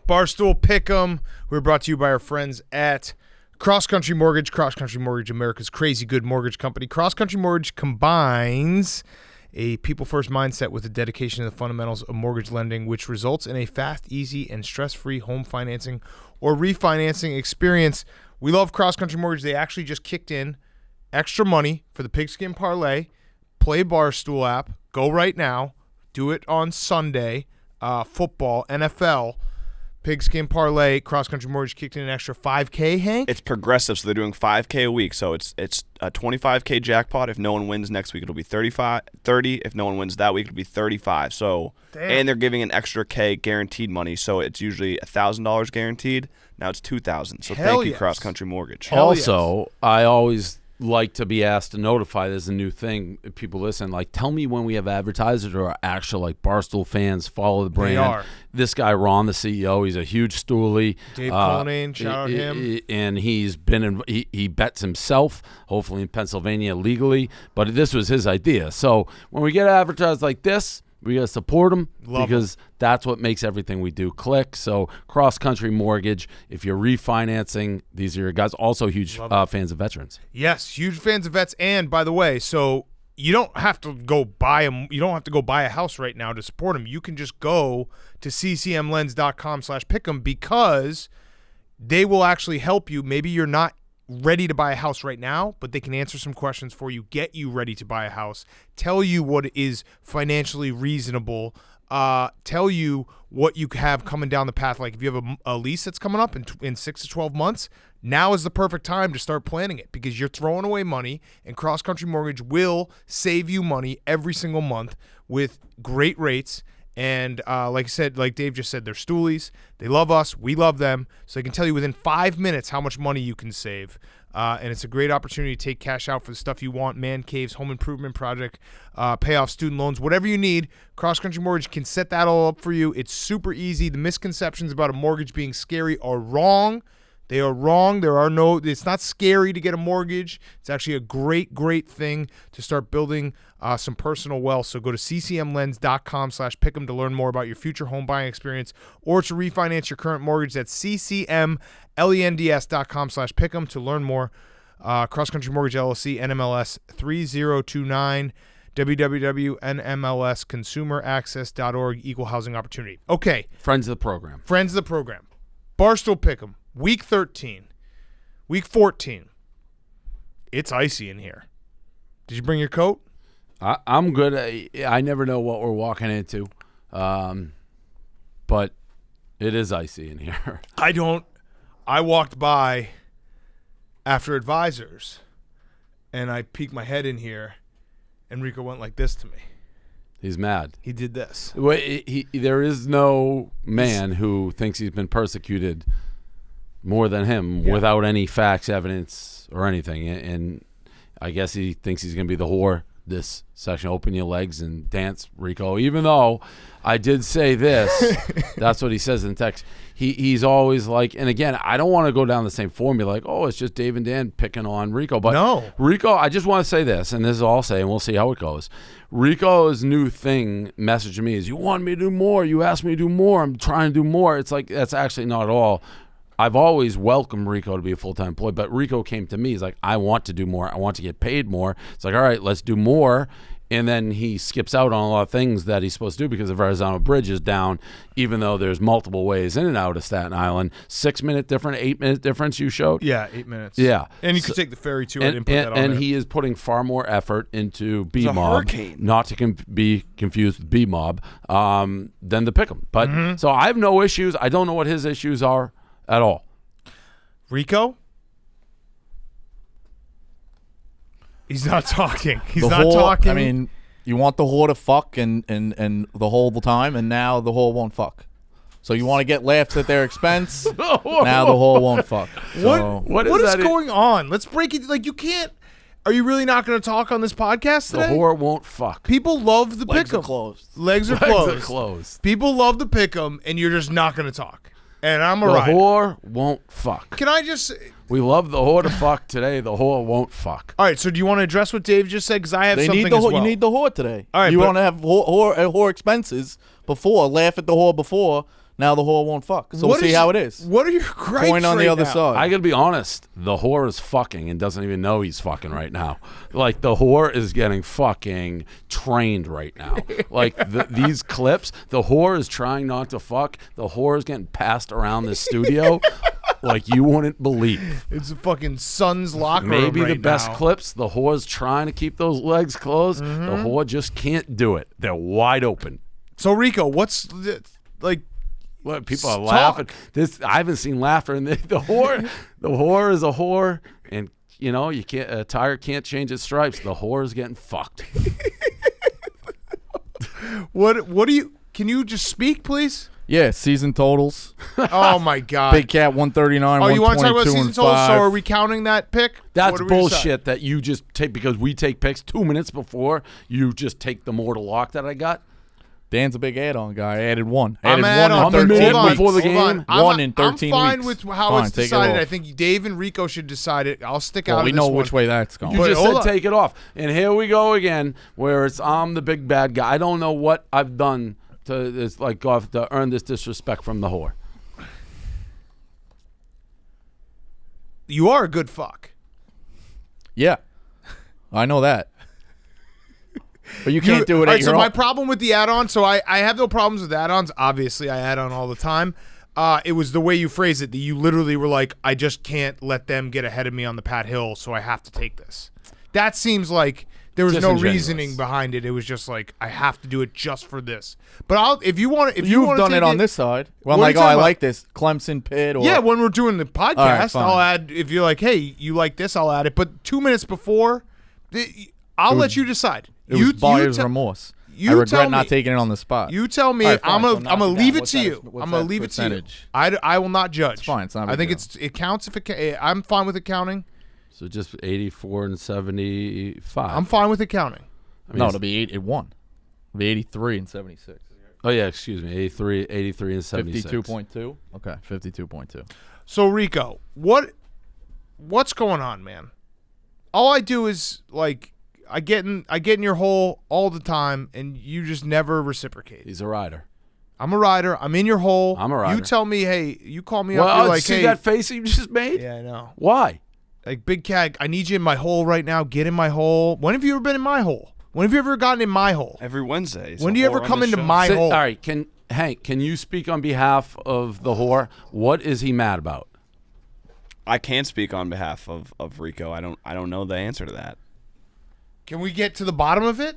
Barstool Pick'em. We're brought to you by our friends at Cross Country Mortgage. Cross Country Mortgage, America's crazy good mortgage company. Cross Country Mortgage combines a people-first mindset with a dedication to the fundamentals of mortgage lending, which results in a fast, easy, and stress-free home financing or refinancing experience. We love Cross Country Mortgage. They actually just kicked in extra money for the Pigskin Parlay. Play Barstool app. Go right now. Do it on Sunday. Football, NFL, Pigskin Parlay, Cross Country Mortgage kicked in an extra $5K, Hank? It's progressive, so they're doing $5K a week. So it's a $25K jackpot. If no one wins next week, it'll be $30. If no one wins that week, it'll be $35. So, damn. And they're giving an extra K guaranteed money. So it's usually $1,000 guaranteed. Now it's $2,000. So Hell thank you, yes. Cross Country Mortgage. Also, I always like to be asked to notify. There's a new thing. If people listen, like, tell me when we have advertisers who are actual, like, Barstool fans, follow the brand. They are. This guy, Ron, the CEO, he's a huge stoolie. Dave Cullinane, shout out him. And he's been he bets himself, hopefully in Pennsylvania legally. But this was his idea. So when we get advertised like this, we got to support them because that's what makes everything we do click. So Cross Country Mortgage, if you're refinancing, these are your guys. Also huge fans of veterans. Yes, huge fans of vets. And by the way, so you don't have to go buy them. You don't have to go buy a house right now to support them. You can just go to ccmlens.com/pick'em because they will actually help you. Maybe you're not ready to buy a house right now, but they can answer some questions for you, get you ready to buy a house, tell you what is financially reasonable, tell you what you have coming down the path. Like if you have a lease that's coming up in 6 to 12 months, now is the perfect time to start planning it because you're throwing away money, and Cross Country Mortgage will save you money every single month with great rates. And like I said, like Dave just said, they're stoolies. They love us. We love them. So they can tell you within 5 minutes how much money you can save. And it's a great opportunity to take cash out for the stuff you want, man caves, home improvement project, pay off student loans, whatever you need. Cross Country Mortgage can set that all up for you. It's super easy. The misconceptions about a mortgage being scary are wrong. They are wrong. It's not scary to get a mortgage. It's actually a great, great thing to start building some personal wealth. So go to ccmlens.com/pick'em to learn more about your future home buying experience or to refinance your current mortgage. That's ccmlens.com/pick'em to learn more. Cross Country Mortgage LLC, NMLS 3029, www.nmlsconsumeraccess.org, equal housing opportunity. Okay. Friends of the program. Barstool Pick'em. Week 13. Week 14. It's icy in here. Did you bring your coat? I'm good. I never know what we're walking into, but it is icy in here. I walked by after advisors, and I peeked my head in here, and Rico went like this to me. He's mad. He did this. There is no man who thinks he's been persecuted more than him without any facts, evidence, or anything. And I guess he thinks he's going to be the whore this session. Open your legs and dance, Rico. Even though I did say this, that's what he says in the text. He's always like, and again, I don't want to go down the same formula, like, oh, it's just Dave and Dan picking on Rico. But no. Rico, I just want to say this, and this is all I'll say, and we'll see how it goes. Rico's new message to me is, you want me to do more. You asked me to do more. I'm trying to do more. It's like, that's actually not at all. I've always welcomed Rico to be a full-time employee, but Rico came to me. He's like, I want to do more. I want to get paid more. It's like, all right, let's do more. And then he skips out on a lot of things that he's supposed to do because the Verrazano Bridge is down, even though there's multiple ways in and out of Staten Island. 6-minute difference, 8-minute difference you showed? Yeah, 8 minutes. Yeah. And you could take the ferry, too. I didn't put that on And there. he is putting far more effort into It's a B-Mob, hurricane. not to be confused with B-Mob, than the Pick'em. But so I have no issues. I don't know what his issues are at all. Rico? He's not talking. I mean, you want the whore to fuck and the whole time, and now the whore won't fuck. So you want to get laughs at their expense. Now the whore won't fuck. So, what is going on? Let's break it. Like, you can't. Are you really not going to talk on this podcast today? The whore won't fuck. People love the legs pick'em. are closed. Legs are closed. People love the pick'em, and you're just not going to talk. And I'm all right. The whore won't fuck. Can I just... We love the whore to fuck today. The whore won't fuck. All right, so do you want to address what Dave just said? Because I have something as well. You need the whore today. All right, you want to have whore expenses before, laugh at the whore before. Now the whore won't fuck. So we'll What see is- how it is. What are your gripes Point on the right other now? side. I gotta be honest. The whore is fucking and doesn't even know he's fucking right now. Like the whore is getting fucking trained right now. Like these clips, the whore is trying not to fuck. The whore is getting passed around the studio, like you wouldn't believe. It's a fucking son's locker room Maybe the right best now. clips. The whore's trying to keep those legs closed. The whore just can't do it. They're wide open. So Rico, like? What people are Talk. laughing. This I haven't seen laughter in the whore. The whore is a whore, and you know you can't. A tire can't change its stripes. The whore is getting fucked. What do you? Can you just speak, please? Yeah, season totals. Oh my God! Big Cat 139, Oh, you want to talk about 122, season and totals? So 5. are we counting that pick? That's What do we decide? bullshit. That you just take because we take picks 2 minutes before you just take the mortal lock that I got. Dan's a big add-on guy. I added one. I'm Added on. one in I'm a 13 minute weeks. before the Hold on. game. One in 13 I'm fine weeks. with how Fine, it's take it decided. off. I think Dave and Rico should decide it. I'll stick out Well, of we this know one. which way that's going. You But just hold said on. take it off, and here we go again, where it's I'm the big bad guy. I don't know what I've done to it's like to earn this disrespect from the whore. You are a good fuck. Yeah, I know that. But you can't do it All at right, your so my own. problem with the add-on, so I have no problems with add-ons. Obviously, I add on all the time. It was the way you phrased it that you literally were like, I just can't let them get ahead of me on the Pat Hill, so I have to take this. That seems like there was no Disingenuous. reasoning behind it. It was just like, I have to do it just for this. But if you want, if You've want done it on this side. Well, I'm What are like, you oh, I talking like this Clemson Pitt. Or, yeah, when we're doing the podcast, right, fine. I'll add. If you're like, hey, you like this, I'll add it. But 2 minutes before, I'll let you decide. it you, was buyer's te- remorse. you I regret tell not me. taking it on the spot. You tell me. All right, fine, I'm so gonna knock it leave down. it to you. What's I'm gonna that leave it to you. percentage? I will not judge. It's fine. It's not a I big think deal. it counts if I'm fine with accounting. So just 84 and 75. I'm fine with accounting. I mean, No, it's- it'll be 81. It'll be 83 and 76. oh yeah, excuse me, 83 and 76. 52.2. Okay, 52.2. So Rico, what's going on, man? All I do is like I get in your hole all the time, and you just never reciprocate. He's a rider. I'm a rider. I'm in your hole. I'm a rider. You tell me, hey, you call me Well, up. You're like, see hey, that face you just made? yeah, I know. Why? Like, Big Cat, I need you in my hole right now. Get in my hole. When have you ever been in my hole? When have you ever gotten in my hole? Every Wednesday. It's When a do you ever whore on come the into show. my hole? All right, Hank, can you speak on behalf of the whore? What is he mad about? I can't speak on behalf of Rico. I don't know the answer to that. Can we get to the bottom of it?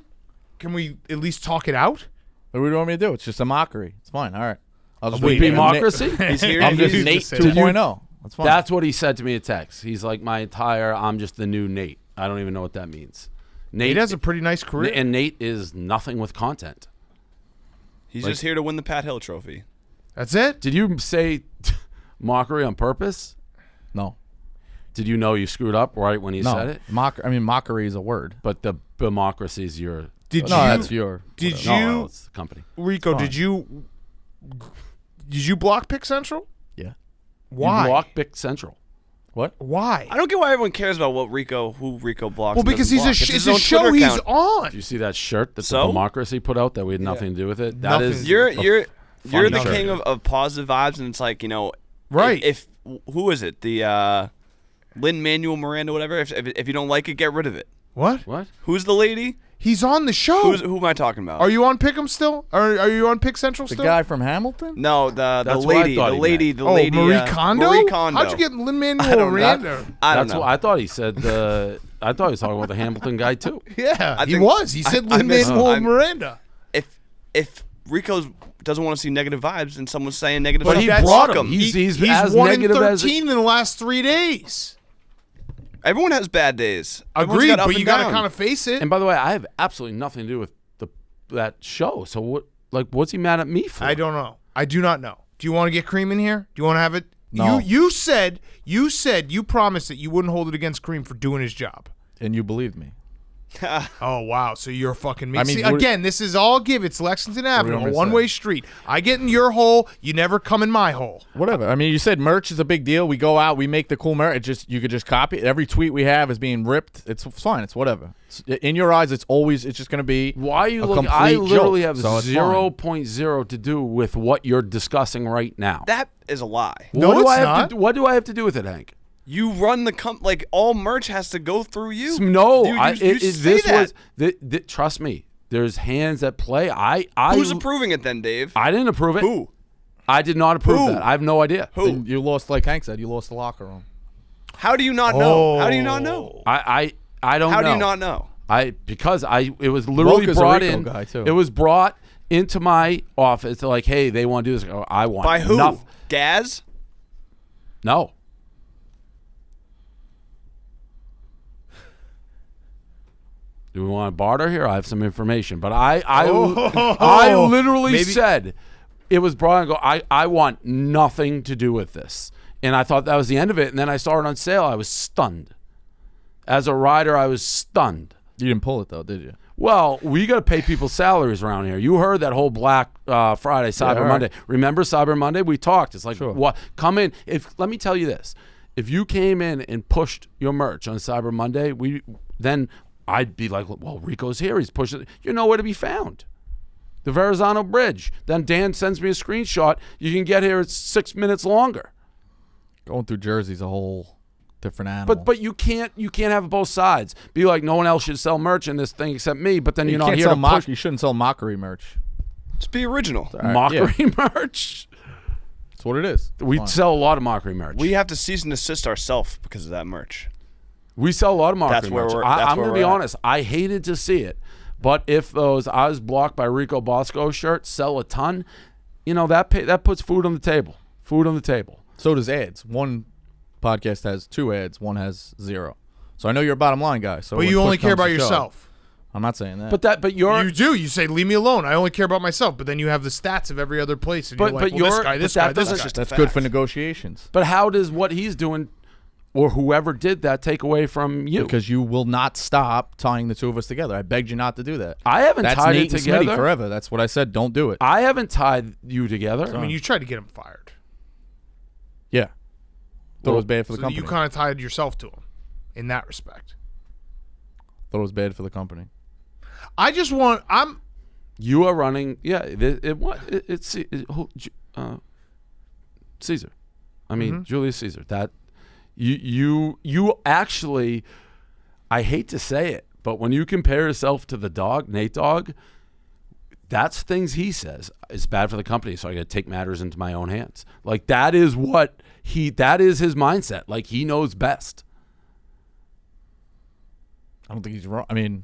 Can we at least talk it out? What do you want me to do? It's just a mockery. It's fine. All right. I'll just Wait, be democracy? He's here. I'm just He's Nate just saying. 2.0. That's fine. That's what he said to me at text. He's like, I'm just the new Nate. I don't even know what that means. Nate has a pretty nice career. And Nate is nothing with content. He's just here to win the Pat Hill Trophy. That's it? Did you say mockery on purpose? No. Did you know you screwed up right when you No. said it? Mockery is a word. But the democracy is your Did No, you, that's your. did whatever. you, no, it's the company. Rico, fine. did you block Pick Central? Yeah. Why? You blocked Bic Central. What? Why? I don't get why everyone cares about who Rico blocks. Well, and because doesn't he's block. it's his a own show Twitter he's account. on. Did you see that shirt that So? the democracy put out that we had nothing to do with it? That Nothing. is You're a you're the shirt. king of positive vibes, and it's like, you know, Right. If who is it? The Lin-Manuel Miranda, whatever. If you don't like it, get rid of it. What? What? Who's the lady? He's on the show. Who am I talking about? Are you on Pick'em still? Are you on Pick Central The still? guy from Hamilton? No, the That's what I lady, thought the he lady, meant. the Oh, lady. Marie Kondo? Marie Kondo. How'd you get I Lin-Manuel don't Miranda? know. I don't That's know. what I thought he said. I thought he was talking about the Hamilton guy too. Yeah, I he think- was. He said I missed- Lin-Manuel I'm- Miranda. If Rico doesn't want to see negative vibes and someone's saying negative But stuff, he that's- brought block him. He's He's as 1 in negative 13 as in the last 3 days. everyone has bad days. Everyone's Agreed, got up but and you got to down. kind of face it. And by the way, I have absolutely nothing to do with that show. So what? Like, what's he mad at me for? I don't know. I do not know. Do you want to get Cream in here? Do you want to have it? No. You said you promised that you wouldn't hold it against Cream for doing his job. And you believed me. Oh, wow. So you're fucking me. I mean, See, what- again, this is all give. It's Lexington Avenue, I'm a gonna one-way street. I get in your hole. You never come in my hole. Whatever. I mean, you said merch is a big deal. We go out, we make the cool merch. You could just copy it. Every tweet we have is being ripped. It's fine. It's whatever. In your eyes, it's just going to be. Why are you a looking? I complete literally joke, have so it's 0.0 to do with what you're discussing right now. That is a lie. No, what do it's I have not. to? What do I have to do with it, Hank? You run the like all merch has to go through you. No, you say that. Trust me. There's hands at play. Who's approving it then, Dave? I didn't approve it. Who? I did not approve Who? that. I have no idea. Who? Then you lost, like Hank said, you lost the locker room. How do you not know? How do you not know? I don't know. How do you not know? Because it was literally Woke is a brought Rico in. guy, too. It was brought into my office. They're like, hey, they want to do this. I go, I want. By who? nothing. Gaz? No. Do we want to barter here? I have some information, but I literally Maybe- said it was brought and go. I want nothing to do with this, and I thought that was the end of it. And then I saw it on sale. I was stunned. As a rider, I was stunned. You didn't pull it, though, did you? Well, we got to pay people's salaries around here. You heard that whole Black Friday, Cyber all right. Monday. Remember Cyber Monday? We talked. It's like, Sure. what? Come in. Let me tell you this: if you came in and pushed your merch on Cyber Monday, then I'd be like, well, Rico's here. He's pushing. You're nowhere to be found. The Verrazano Bridge. Then Dan sends me a screenshot. You can get here. It's 6 minutes longer. Going through Jersey's a whole different animal. But you can't have both sides. Be like, no one else should sell merch in this thing except me. But then you you're not can't here sell to push You shouldn't sell mockery merch. Just be original. mockery merch. That's what it is. We Fine. sell a lot of mockery merch. We have to cease and desist ourselves because of that merch. We sell a lot of mockery That's where merch. we're- I'm that's going where to be we're at. honest. I hated to see it. But if those I was blocked by Rico Bosco shirts sell a ton, that puts food on the table. Food on the table. So does ads. One podcast has 2 ads. One has 0. So I know you're a bottom line guy. So But when you push only care comes about to shove- yourself. I'm not saying that. But you're You do. You say, leave me alone. I only care about myself. But then you have the stats of every other place. And But- you're like, but well, this you're- guy, but this that guy, this doesn't guy. just a that's good for fact. negotiations. But how does what he's doing or whoever did that take away from you? Because you will not stop tying the two of us together. I begged you not to do that. I haven't That's tied Nate it and Smitty together. forever. That's what I said. Don't do it. I haven't tied you together. I mean, you tried to get him fired. Yeah. Thought it was bad for the So company. you kind of tied yourself to him in that respect. Thought it was bad for the company. I just want, You are running. Yeah, it's Caesar. I mean, Julius Caesar. That you actually. I hate to say it, but when you compare yourself to the dog, Nate Dogg, that's things he says is bad for the company. So I got to take matters into my own hands. Like that is that is his mindset. Like he knows best. I don't think he's wrong. I mean,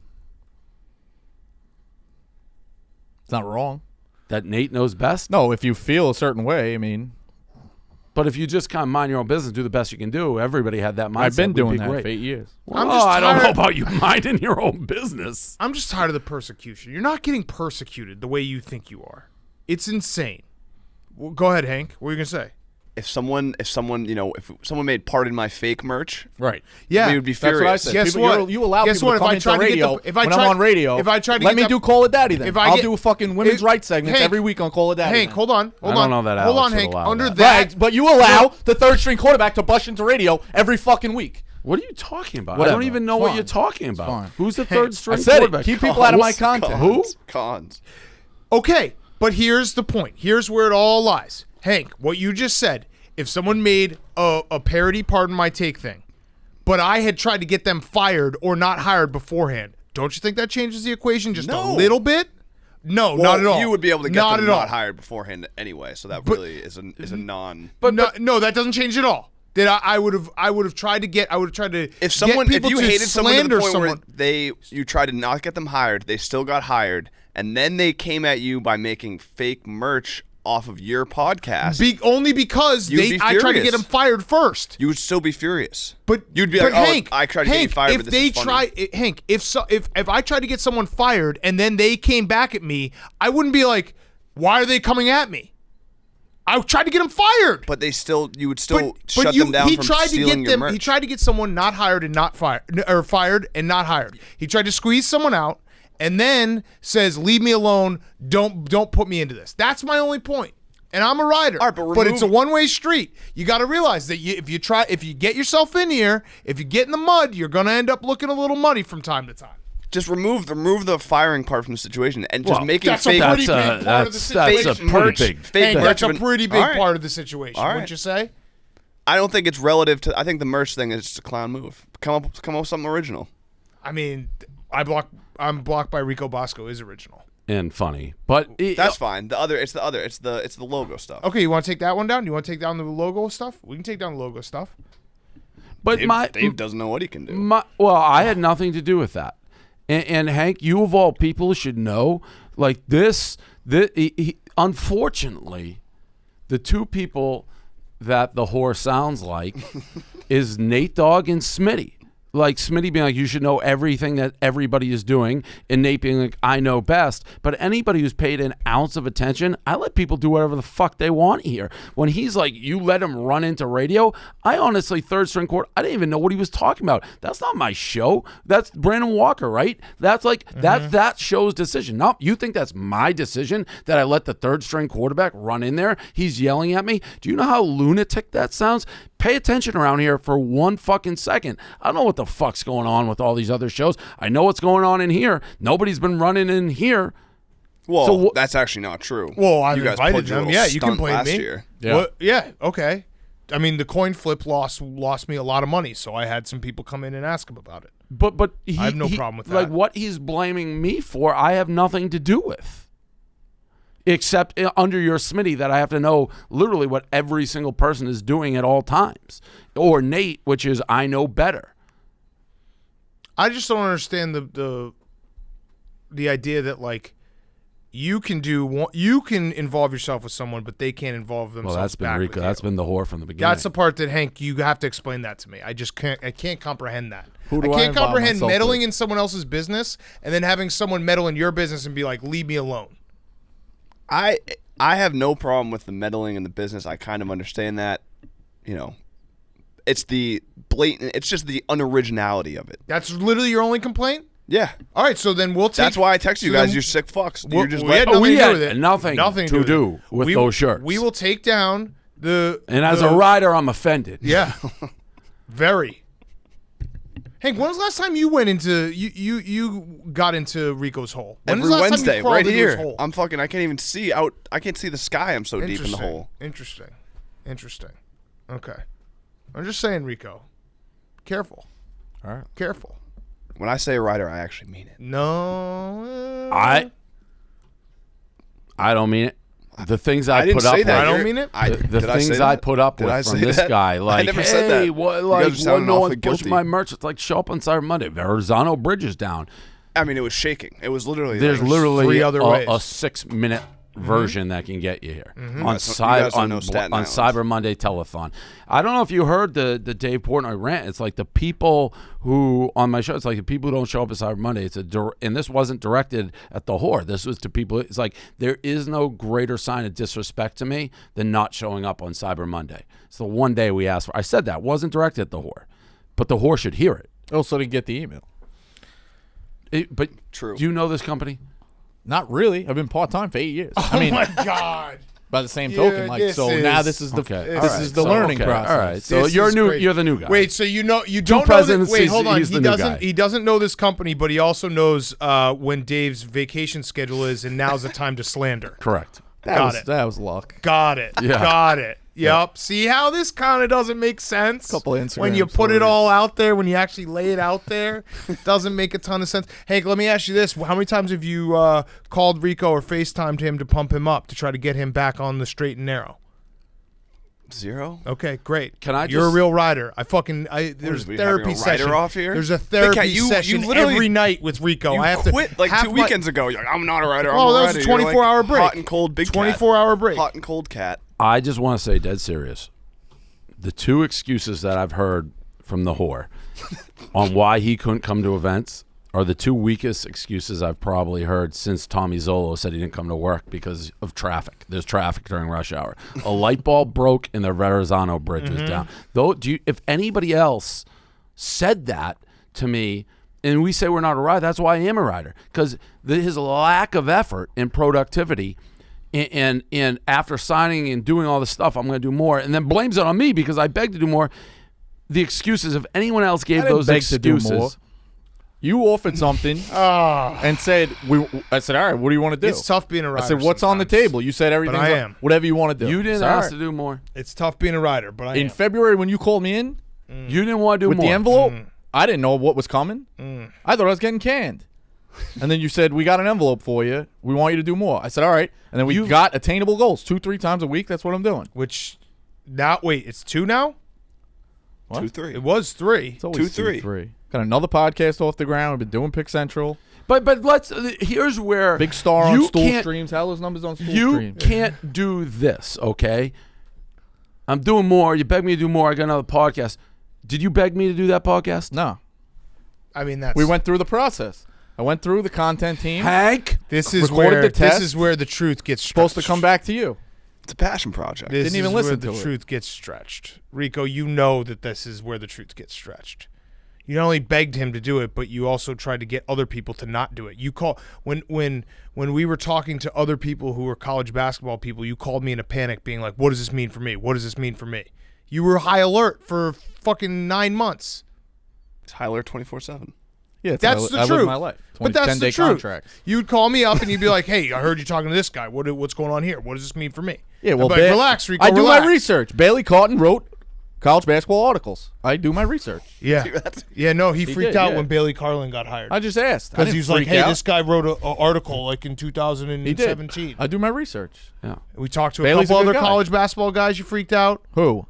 it's not wrong. That Nate knows best. No, if you feel a certain way, I mean, But if you just kind of mind your own business, do the best you can do, everybody had that mindset. I've been would be doing that great. for 8 years. I'm Well, just I don't know tired- about you minding your own business. I'm just tired of the persecution. You're not getting persecuted the way you think you are. It's insane. Well, go ahead, Hank. What are you gonna say? If someone made Pardon My Fake merch, Right. Yeah, we would be That's what I furious. said. Guess People, what? You allow Guess people what? to If come I into tried to get radio. the- if I when tried- I'm on radio, if I tried to let get me the- do Call It Daddy then. if I I'll get- do fucking women's rights segments Hank, every week on Call It Daddy. Hank, then. hold on. I don't know that Hold Alex on, would Hank. allow Under that. that, Right, but you allow the third string quarterback to bust into radio every fucking week. What are you talking about? I Whatever. don't even know It's what fine. you're talking about. fine. Who's the third I string said it. quarterback? Keep people out of my Cons. content. Who? Cons. okay, but here's the point. Here's where it all lies. Hank, what you just said, if someone made a parody Pardon My Take thing, but I had tried to get them fired or not hired beforehand, don't you think that changes the equation just a No. little bit? No, Well, not at all. You would be able to get not them at all. not hired beforehand anyway, so that really is a non. But no, that doesn't change at all. That I would have tried to get. I would have tried to. If someone, get people if you to hated someone to the slander point someone, where you tried to not get them hired, they still got hired, and then they came at you by making fake merch off of your podcast, only because You'd be I tried to get furious. them fired first. you would still be furious. But you'd be but like, Hank, "Oh, I tried to get you Hank, fired, if but this they is funny." Hank, if I tried to get someone fired and then they came back at me, I wouldn't be like, "Why are they coming at me?" I tried to get him fired. But you would still But shut them down from stealing your merch. He tried to get someone not hired and not fired, or fired and not hired. He tried to squeeze someone out, and then says, "Leave me alone. Don't put me into this." That's my only point. And I'm a rider, All right, but it's a one-way street. You got to realize that if you get yourself in here, if you get in the mud, you're gonna end up looking a little muddy from time to time. Just remove the firing part from the situation and just make it that's fake. a pretty big part of the situation. That's a pretty big. Fake merch That's a of an- pretty big All right. part of the situation. All right. Wouldn't you say? I don't think it's relative to. I think the merch thing is just a clown move. Come up with something original. I mean, I'm blocked by Rico Bosco is original. And funny, but That's fine. It's the logo stuff. Okay, you want to take that one down? You want to take down the logo stuff? We can take down the logo stuff. but Dave doesn't know what he can do. Well, I had nothing to do with that. And Hank, you of all people should know, like this unfortunately, the two people that the whore sounds like is Nate Dogg and Smitty. Like Smitty being like, you should know everything that everybody is doing, and Nate being like, I know best. But anybody who's paid an ounce of attention, I let people do whatever the fuck they want here. When he's like, you let him run into radio, I honestly, third string court, I didn't even know what he was talking about. That's not my show. That's Brandon Walker, right? That's like that show's decision. No, you think that's my decision that I let the third string quarterback run in there? He's yelling at me. Do you know how lunatic that sounds? Pay attention around here for 1 fucking second. I don't know what the fuck's going on with all these other shows. I know what's going on in here. Nobody's been running in here. Well, that's actually not true. Well, I you guys invited pulled your them. little Yeah, you can stunt blame last me. year. Yeah. Yeah, okay. I mean, the coin flip lost me a lot of money, so I had some people come in and ask him about it. But I have no problem with that. Like what he's blaming me for, I have nothing to do with. Except under your Smitty that I have to know literally what every single person is doing at all times. Or Nate, which is I know better. I just don't understand the idea that like you can involve yourself with someone, but they can't involve themselves. Well, that's been back Rico. with That's you. been the whore from the beginning. That's the part that Hank, you have to explain that to me. I can't comprehend that. Who do I can't involve comprehend myself meddling with? in someone else's business and then having someone meddle in your business and be like, leave me alone. I have no problem with the meddling in the business. I kind of understand that. It's the blatant. It's just the unoriginality of it. That's literally your only complaint? Yeah. All right, so then we'll take. That's why I text you so guys. then- You're sick fucks. We'll- You're just we had letting. nothing we to do had with it. nothing to do with those shirts. We will take down the. And as the- a rider, I'm offended. Yeah. Very. Hank, when was the last time you went into you got into Rico's hole? When was Every the last time you Wednesday, crawled right into his here. hole? I'm fucking. I can't even see out. I can't see the sky. I'm so deep in the hole. Interesting. Okay. I'm just saying, Rico. Careful. All right. Careful. When I say a rider, I actually mean it. No. I don't mean it. The things I didn't put up say that. I with, don't mean it. the Did I say things I that? put up Did I with from say this that? guy, I like, never hey, said that. what, You like, guys are what, sounding no awfully one pushed guilty. my merch. It's like, show up on Cyber Monday. Verrazano Bridge is down. I mean, it was shaking. It was literally. There's like, literally three other ways. a 6-minute version that can get you here on You guys Cyber don't know Staten on Island. Cyber Monday telethon. I don't know if you heard the Dave Portnoy rant. It's like the people who on my show. It's like the people who don't show up at Cyber Monday. And this wasn't directed at the whore. This was to people. It's like there is no greater sign of disrespect to me than not showing up on Cyber Monday. It's the one day we asked for. I said that wasn't directed at the whore, but the whore should hear it. Oh, so they get the email. But True. do you know this company? Not really. I've been part time for 8 years. I mean, Oh my God. by the same Yeah, token, like this so is- now this is the Okay. this All right. is the So, learning okay. process. All right. So This you're is new. great. You're the new guy. Wait, so you don't know that, presidencies, wait, hold on. he's the new guy. He doesn't know this company, but he also knows when Dave's vacation schedule is, and now's the time to slander. Correct. That was luck. Got it. Yeah. Got it. Yep. See how this kind of doesn't make sense? Couple of Instagram when you put it stories. all out there, when you actually lay it out there, it doesn't make a ton of sense. Hank, let me ask you this. How many times have you called Rico or FaceTimed him to pump him up to try to get him back on the straight and narrow? 0. Okay, great. Can I You're a just- real rider. There's is we therapy having a rider session. off here? There's a Big therapy Cat, you session literally- every night with Rico. You I have quit to like half 2 my- weekends ago. You're like, I'm not a rider. I'm Oh, a that was rider. a You're 24-hour break. Hot and cold, big cat. 24-hour break. Hot and cold cat. I just want to say, dead serious, the two excuses that I've heard from the whore on why he couldn't come to events are the two weakest excuses I've probably heard since Tommy Zolo said he didn't come to work because of traffic. There's traffic during rush hour. A light bulb broke and the Verrazano Bridge was down. Though, if anybody else said that to me, and we say we're not a rider, that's why I am a rider, because his lack of effort and productivity, and after signing and doing all this stuff, I'm going to do more, and then blames it on me because I begged to do more. The excuses, if anyone else gave those excuses. You offered something and said, I said, all right, what do you want to do? It's tough being a rider. I said, what's on the table? You said everything. But I am. Whatever you want to do. You didn't ask to do more. It's tough being a rider, but I In am. February, when you called me in You didn't want to do with more. the envelope, I didn't know what was coming. I thought I was getting canned. And then you said, we got an envelope for you. We want you to do more. I said, all right. And then we got attainable goals 2-3 times a week. That's what I'm doing. Which now, wait, it's 2 now? What? 2-3. It was 3. It's always 2-3. 2-3. Got another podcast off the ground. We've been doing Pick Central. But let's. Here's where Big Star on you Stool can't- Streams. How are those numbers on Stool You Streams? can't do this, okay? I'm doing more. You begged me to do more. I got another podcast. Did you beg me to do that podcast? No. I mean, that's. We went through the process. I went through the content team. Hank? This is recorded where the test. this is where the truth gets Supposed to stretched. come back to you. It's a passion project. This Didn't even is where listen the to it. truth gets stretched. Rico, you know that this is where the truth gets stretched. You not only begged him to do it, but you also tried to get other people to not do it. You call when we were talking to other people who were college basketball people, you called me in a panic being like, "What does this mean for me? What does this mean for me?" You were high alert for fucking 9 months. It's high alert 24/7. Yeah, That's the I truth. live my life. But that's 10-day the truth. contracts. You'd call me up and you'd be like, "Hey, I heard you talking to this guy. What's going on here? What does this mean for me?" Yeah, well, I'd be like, relax, Rico. I do relax. my research. Bailey Cotton wrote college basketball articles. I do my research. Yeah, yeah. No, he freaked did, out yeah. when Bailey Carlin got hired I just asked. I because didn't he's like, freak "Hey, out. this guy wrote an article like in He did. 2017." I do my research. Yeah. We talked to Bailey's a couple a good other guy. college basketball guys. You freaked out. Who?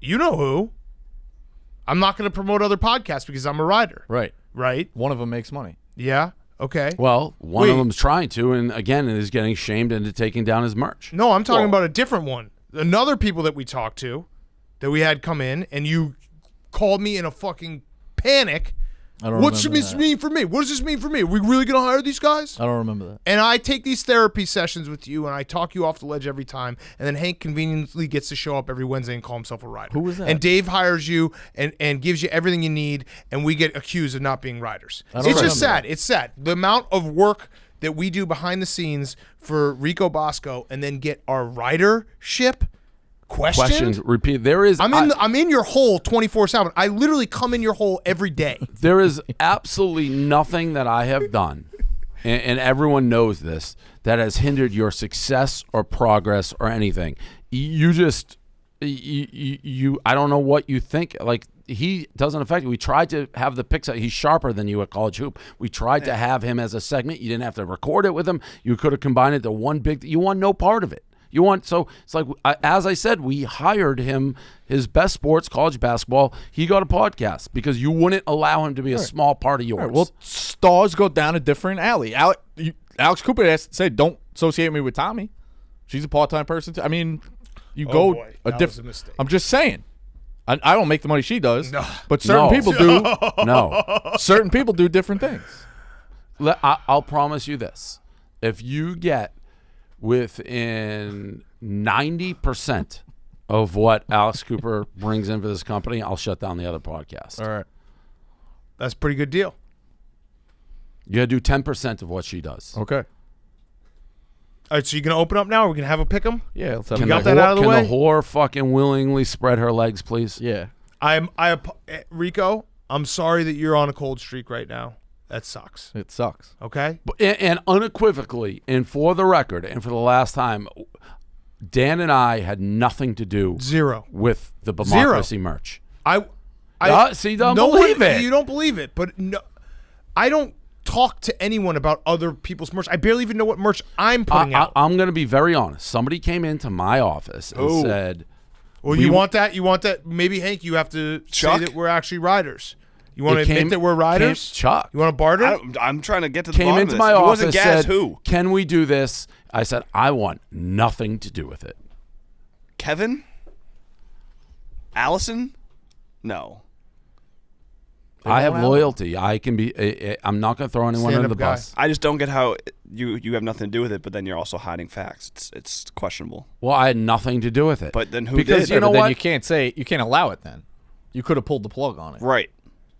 You know who? I'm not going to promote other podcasts because I'm a rider, Right. right? One of them makes money. Yeah. Okay. Well, one of Wait. them's trying to, and again, is getting shamed into taking down his merch. No, I'm talking about a different one. Another people that we talked to, that we had come in, and you called me in a fucking panic. I don't What's remember this that. mean for me? What does this mean for me? Are we really going to hire these guys? I don't remember that. And I take these therapy sessions with you, and I talk you off the ledge every time. And then Hank conveniently gets to show up every Wednesday and call himself a rider. Who was that? And Dave hires you and gives you everything you need, and we get accused of not being riders. I It's don't just remember sad. It's sad. The amount of work that we do behind the scenes for Rico Bosco, and then get our ridership questioned. Questions, repeat. There is. I'm in your hole 24/7. I literally come in your hole every day. There is absolutely nothing that I have done, and everyone knows this, that has hindered your success or progress or anything. You just, you I don't know what you think. Like, he doesn't affect you. We tried to have the picks. He's sharper than you at College Hoop. We tried to have him as a segment. You didn't have to record it with him. You could have combined it to one big. You want no part of it. You want, so it's like, as I said, we hired him, his best sports, college basketball. He got a podcast because you wouldn't allow him to be a small part of yours. All right, well, stars go down a different alley. Alex Cooper said, "Don't associate me with Tommy. She's a part-time person too." I mean, you go boy, a that was a different. mistake. I'm just saying. I don't make the money she does, No. but certain No. people do. No. Certain people do different things. I'll promise you this. If you get within 90% of what Alex Cooper brings in for this company, I'll shut down the other podcast. All right. That's a pretty good deal. You got to do 10% of what she does. Okay. All right, so you gonna open up now? We're gonna have a pick 'em. Yeah. Let's have Can, a got the, that whore, out of the can way? the whore fucking willingly spread her legs, please? Yeah. Rico, I'm sorry that you're on a cold streak right now. That sucks. It sucks. Okay. And unequivocally, and for the record, and for the last time, Dan and I had nothing to do Zero. with the Democracy merch. See, you don't believe it. You don't believe it, but no, I don't talk to anyone about other people's merch. I barely even know what merch I'm putting out. I'm going to be very honest. Somebody came into my office and said, well, you want that? You want that? Maybe, Hank, you have to Chuck? say that we're actually riders. You want to It admit came- that we're riders? Chuck You want to barter? I'm trying to get to the came bottom into of this. my It office, wasn't Gaz said, who? "Can we do this?" I said, "I want nothing to do with it." Kevin? Allison? No. I have going out. loyalty. I can be. I'm not going to throw anyone under Stand-up the guy. bus. I just don't get how you have nothing to do with it, but then you're also hiding facts. It's questionable. Well, I had nothing to do with it. But then who Because did? you know but then what? you can't allow it then. You could have pulled the plug on it. Right.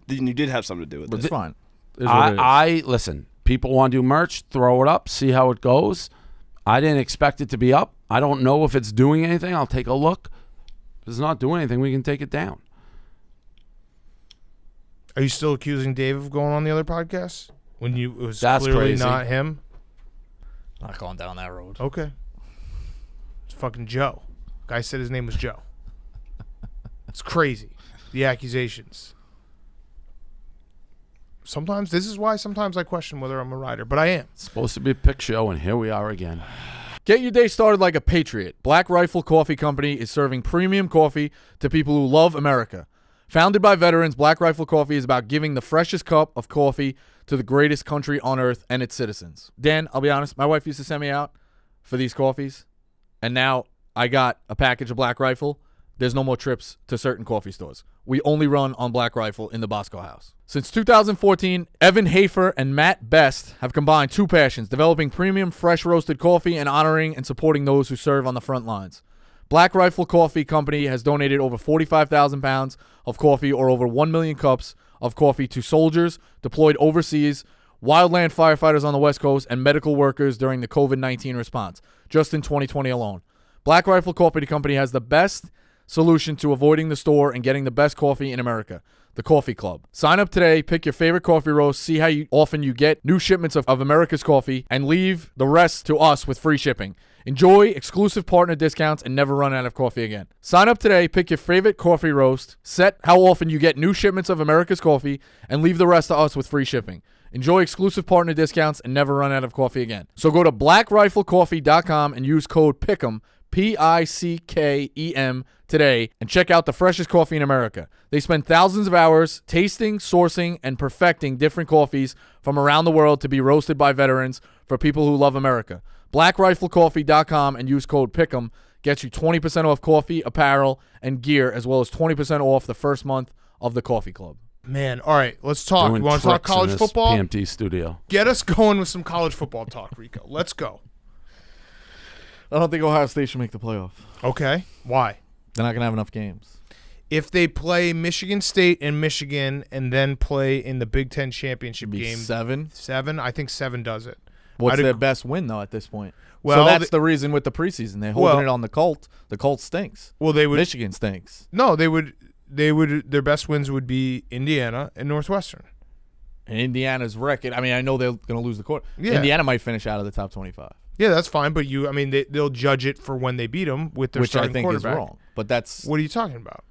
Then you did have something to do with But it. it's fine. It is what it is. I listen. People want to do merch. Throw it up. See how it goes. I didn't expect it to be up. I don't know if it's doing anything. I'll take a look. If it's not doing anything, we can take it down. Are you still accusing Dave of going on the other podcast when it was That's clearly crazy. not him? Not going down that road. Okay. It's fucking Joe. Guy said his name was Joe. It's crazy. The accusations. Sometimes, this is why sometimes I question whether I'm a writer, but I am. It's supposed to be a pick show, and here we are again. Get your day started like a patriot. Black Rifle Coffee Company is serving premium coffee to people who love America. Founded by veterans, Black Rifle Coffee is about giving the freshest cup of coffee to the greatest country on earth and its citizens. Dan, I'll be honest, my wife used to send me out for these coffees, and now I got a package of Black Rifle. There's no more trips to certain coffee stores. We only run on Black Rifle in the Bosco House. Since 2014, Evan Hafer and Matt Best have combined two passions, developing premium fresh roasted coffee and honoring and supporting those who serve on the front lines. Black Rifle Coffee Company has donated over 45,000 pounds of coffee or over 1 million cups of coffee to soldiers deployed overseas, wildland firefighters on the West Coast, and medical workers during the COVID-19 response, just in 2020 alone. Black Rifle Coffee Company has the best solution to avoiding the store and getting the best coffee in America, the Coffee Club. Sign up today, pick your favorite coffee roast, see how often you get new shipments of America's coffee, and leave the rest to us with free shipping. Enjoy exclusive partner discounts and never run out of coffee again. Sign up today, pick your favorite coffee roast, set how often you get new shipments of America's coffee, and leave the rest to us with free shipping. Enjoy exclusive partner discounts and never run out of coffee again. So go to blackriflecoffee.com and use code PICK'EM, PICKEM, today and check out the freshest coffee in America. They spend thousands of hours tasting, sourcing, and perfecting different coffees from around the world to be roasted by veterans for people who love America. blackriflecoffee.com and use code PICK'EM gets you 20% off coffee, apparel, and gear, as well as 20% off the first month of the Coffee Club. Man, all right, let's talk. Doing You want to talk tricks in college this football? PMT studio. Get us going with some college football talk, Rico. Let's go. I don't think Ohio State should make the playoff. Okay. Why? They're not going to have enough games. If they play Michigan State and Michigan and then play in the Big Ten championship Be game, 7. I think 7 does it. What's I'd their ag- best win, though, at this point? Well, so that's the reason with the preseason. They're holding it on the Colt. The Colt stinks. Well, they would. Michigan stinks. No, they would. Their best wins would be Indiana and Northwestern. And Indiana's record, I mean, I know they're going to lose the quarter. Yeah. Indiana might finish out of the top 25. Yeah, that's fine. But they'll judge it for when they beat them with their Which I starting think is quarterback. wrong. But that's... What are you talking about?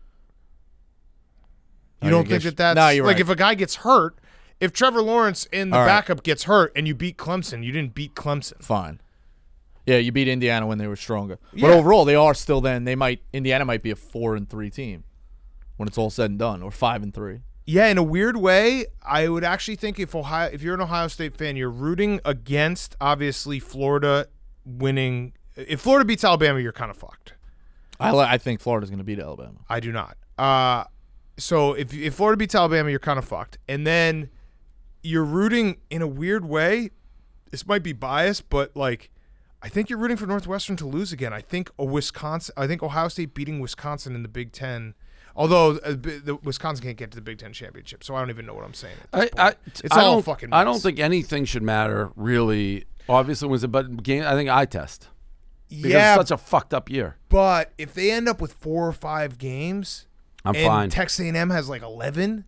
I You don't guess- think that's No, you're like right. if a guy gets hurt, if Trevor Lawrence in the All right. backup gets hurt and you beat Clemson, you didn't beat Clemson. Fine. Yeah, you beat Indiana when they were stronger. Yeah. But overall, they are still then. Indiana might be a 4-3 team when it's all said and done, or 5-3. Yeah, in a weird way, I would actually think if you're an Ohio State fan, you're rooting against obviously Florida winning. If Florida beats Alabama, you're kind of fucked. I think Florida's going to beat Alabama. I do not. So if Florida beats Alabama, you're kind of fucked. And then you're rooting in a weird way. This might be biased, but like I think you're rooting for Northwestern to lose again. I think Ohio State beating Wisconsin in the Big Ten. Although the Wisconsin can't get to the Big Ten championship, so I don't even know what I'm saying. It's I all don't- fucking. I don't mess. think anything should matter really. Obviously, but game. I think eye test because Yeah, it's such a fucked up year. but if they end up with 4 or 5 games, I'm and fine. Texas A&M has like 11,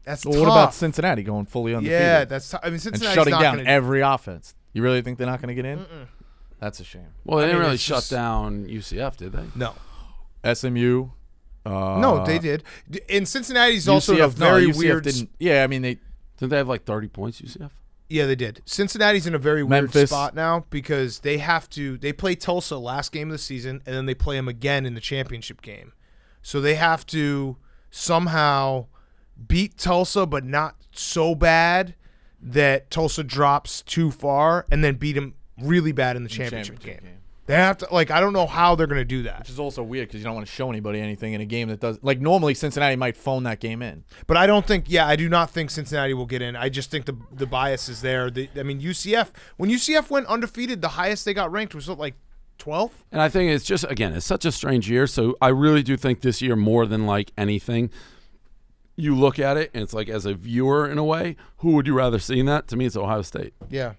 that's Well, tough. what about Cincinnati going fully undefeated? Yeah, that's. I mean, and Cincinnati's shutting not down gonna, every offense. You really think they're not going to get in? That's a shame. Well, they I didn't mean, really it's shut just- down UCF, did they? No, SMU. no, they did. And Cincinnati's also in a UCF, very UCF weird. Didn't, yeah, I mean Didn't they have like 30 points, UCF? Yeah, they did. Cincinnati's in a very weird Memphis. spot now because they play Tulsa last game of the season, and then they play them again in the championship game. So they have to somehow beat Tulsa, but not so bad that Tulsa drops too far, and then beat them really bad in the championship game. They have to, like, I don't know how they're going to do that. Which is also weird because you don't want to show anybody anything in a game that does. Like, normally Cincinnati might phone that game in. But I don't think, I do not think Cincinnati will get in. I just think the bias is there. UCF, when UCF went undefeated, the highest they got ranked was like 12th? And I think it's just, again, it's such a strange year. So I really do think this year, more than like anything, you look at it and it's like, as a viewer in a way, who would you rather see in that? To me, it's Ohio State. Yeah.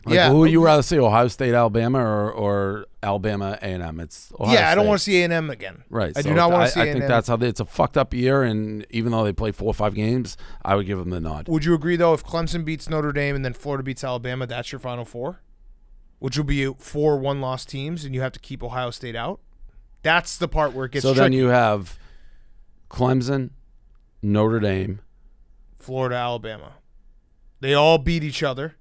Like, who would you rather see, Ohio State, Alabama, or Alabama, A&M? It's Ohio State. I don't want to see A&M again. Right. I do not want to see I A&M. think that's how it's a fucked up year, and even though they play 4 or 5 games, I would give them the nod. Would you agree, though, if Clemson beats Notre Dame and then Florida beats Alabama, that's your Final Four? Which will be 4 one-loss teams, and you have to keep Ohio State out? That's the part where it gets tricky. So then you have Clemson, Notre Dame, Florida, Alabama. They all beat each other.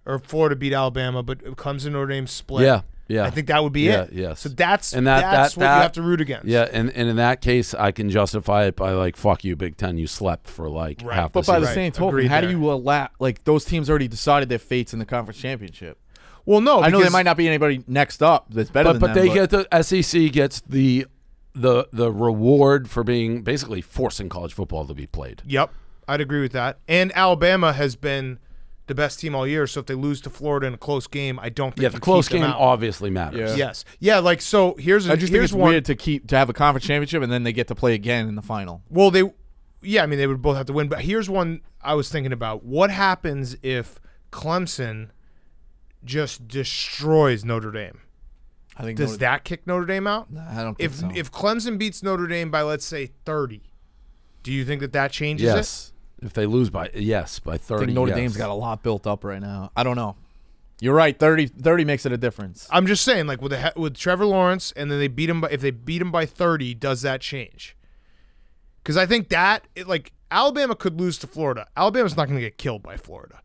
Or Florida beat Alabama, but Clemson, Notre Dame split. Yeah. I think that would be it. Yes. So that's what that you have to root against. Yeah, and in that case, I can justify it by like, fuck you, Big Ten, you slept for like half the But by season. the same token, how do you allow, like, those teams already decided their fates in the conference championship? Well, no, I know there might not be anybody next up that's better than but them. They get the SEC gets the reward for being basically forcing college football to be played. Yep, I'd agree with that. And Alabama has been the best team all year, so if they lose to Florida in a close game, I don't think the close game out. obviously matters. Yes. Yeah, like, so here's I just think it's weird to have a conference championship and then they get to play again in the final. Well, they would both have to win, but here's one I was thinking about. What happens if Clemson just destroys Notre Dame? I think Does that kick Notre Dame out? Nah, I don't think so. If Clemson beats Notre Dame by, let's say, 30, do you think that changes it? Yes. If they lose by 30. I think Notre Dame's got a lot built up right now. I don't know. You're right. 30 makes it a difference. I'm just saying, like, with Trevor Lawrence, and then if they beat him by 30, does that change? Because I think Alabama could lose to Florida. Alabama's not going to get killed by Florida.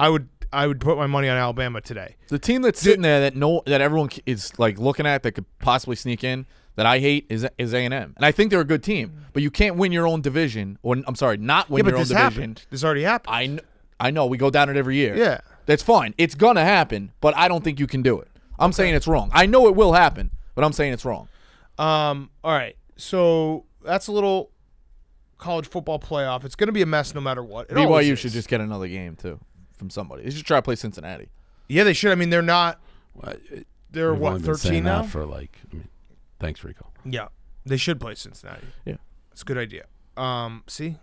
I would put my money on Alabama today. The team that's sitting there that everyone is like looking at that could possibly sneak in that I hate is A&M, and I think they're a good team. But you can't win your own division, or I'm sorry, not win your own division. Happened. This already happened. I know. We go down it every year. Yeah, that's fine. It's gonna happen, but I don't think you can do it. I'm saying it's wrong. I know it will happen, but I'm saying it's wrong. All right. So that's a little college football playoff. It's going to be a mess no matter what. BYU should just get another game too from somebody. They should try to play Cincinnati. Yeah, they should. I mean, they're not. They're We've only been 13 saying now. that for thanks, Rico. Yeah, they should play Cincinnati. Yeah, it's a good idea. See,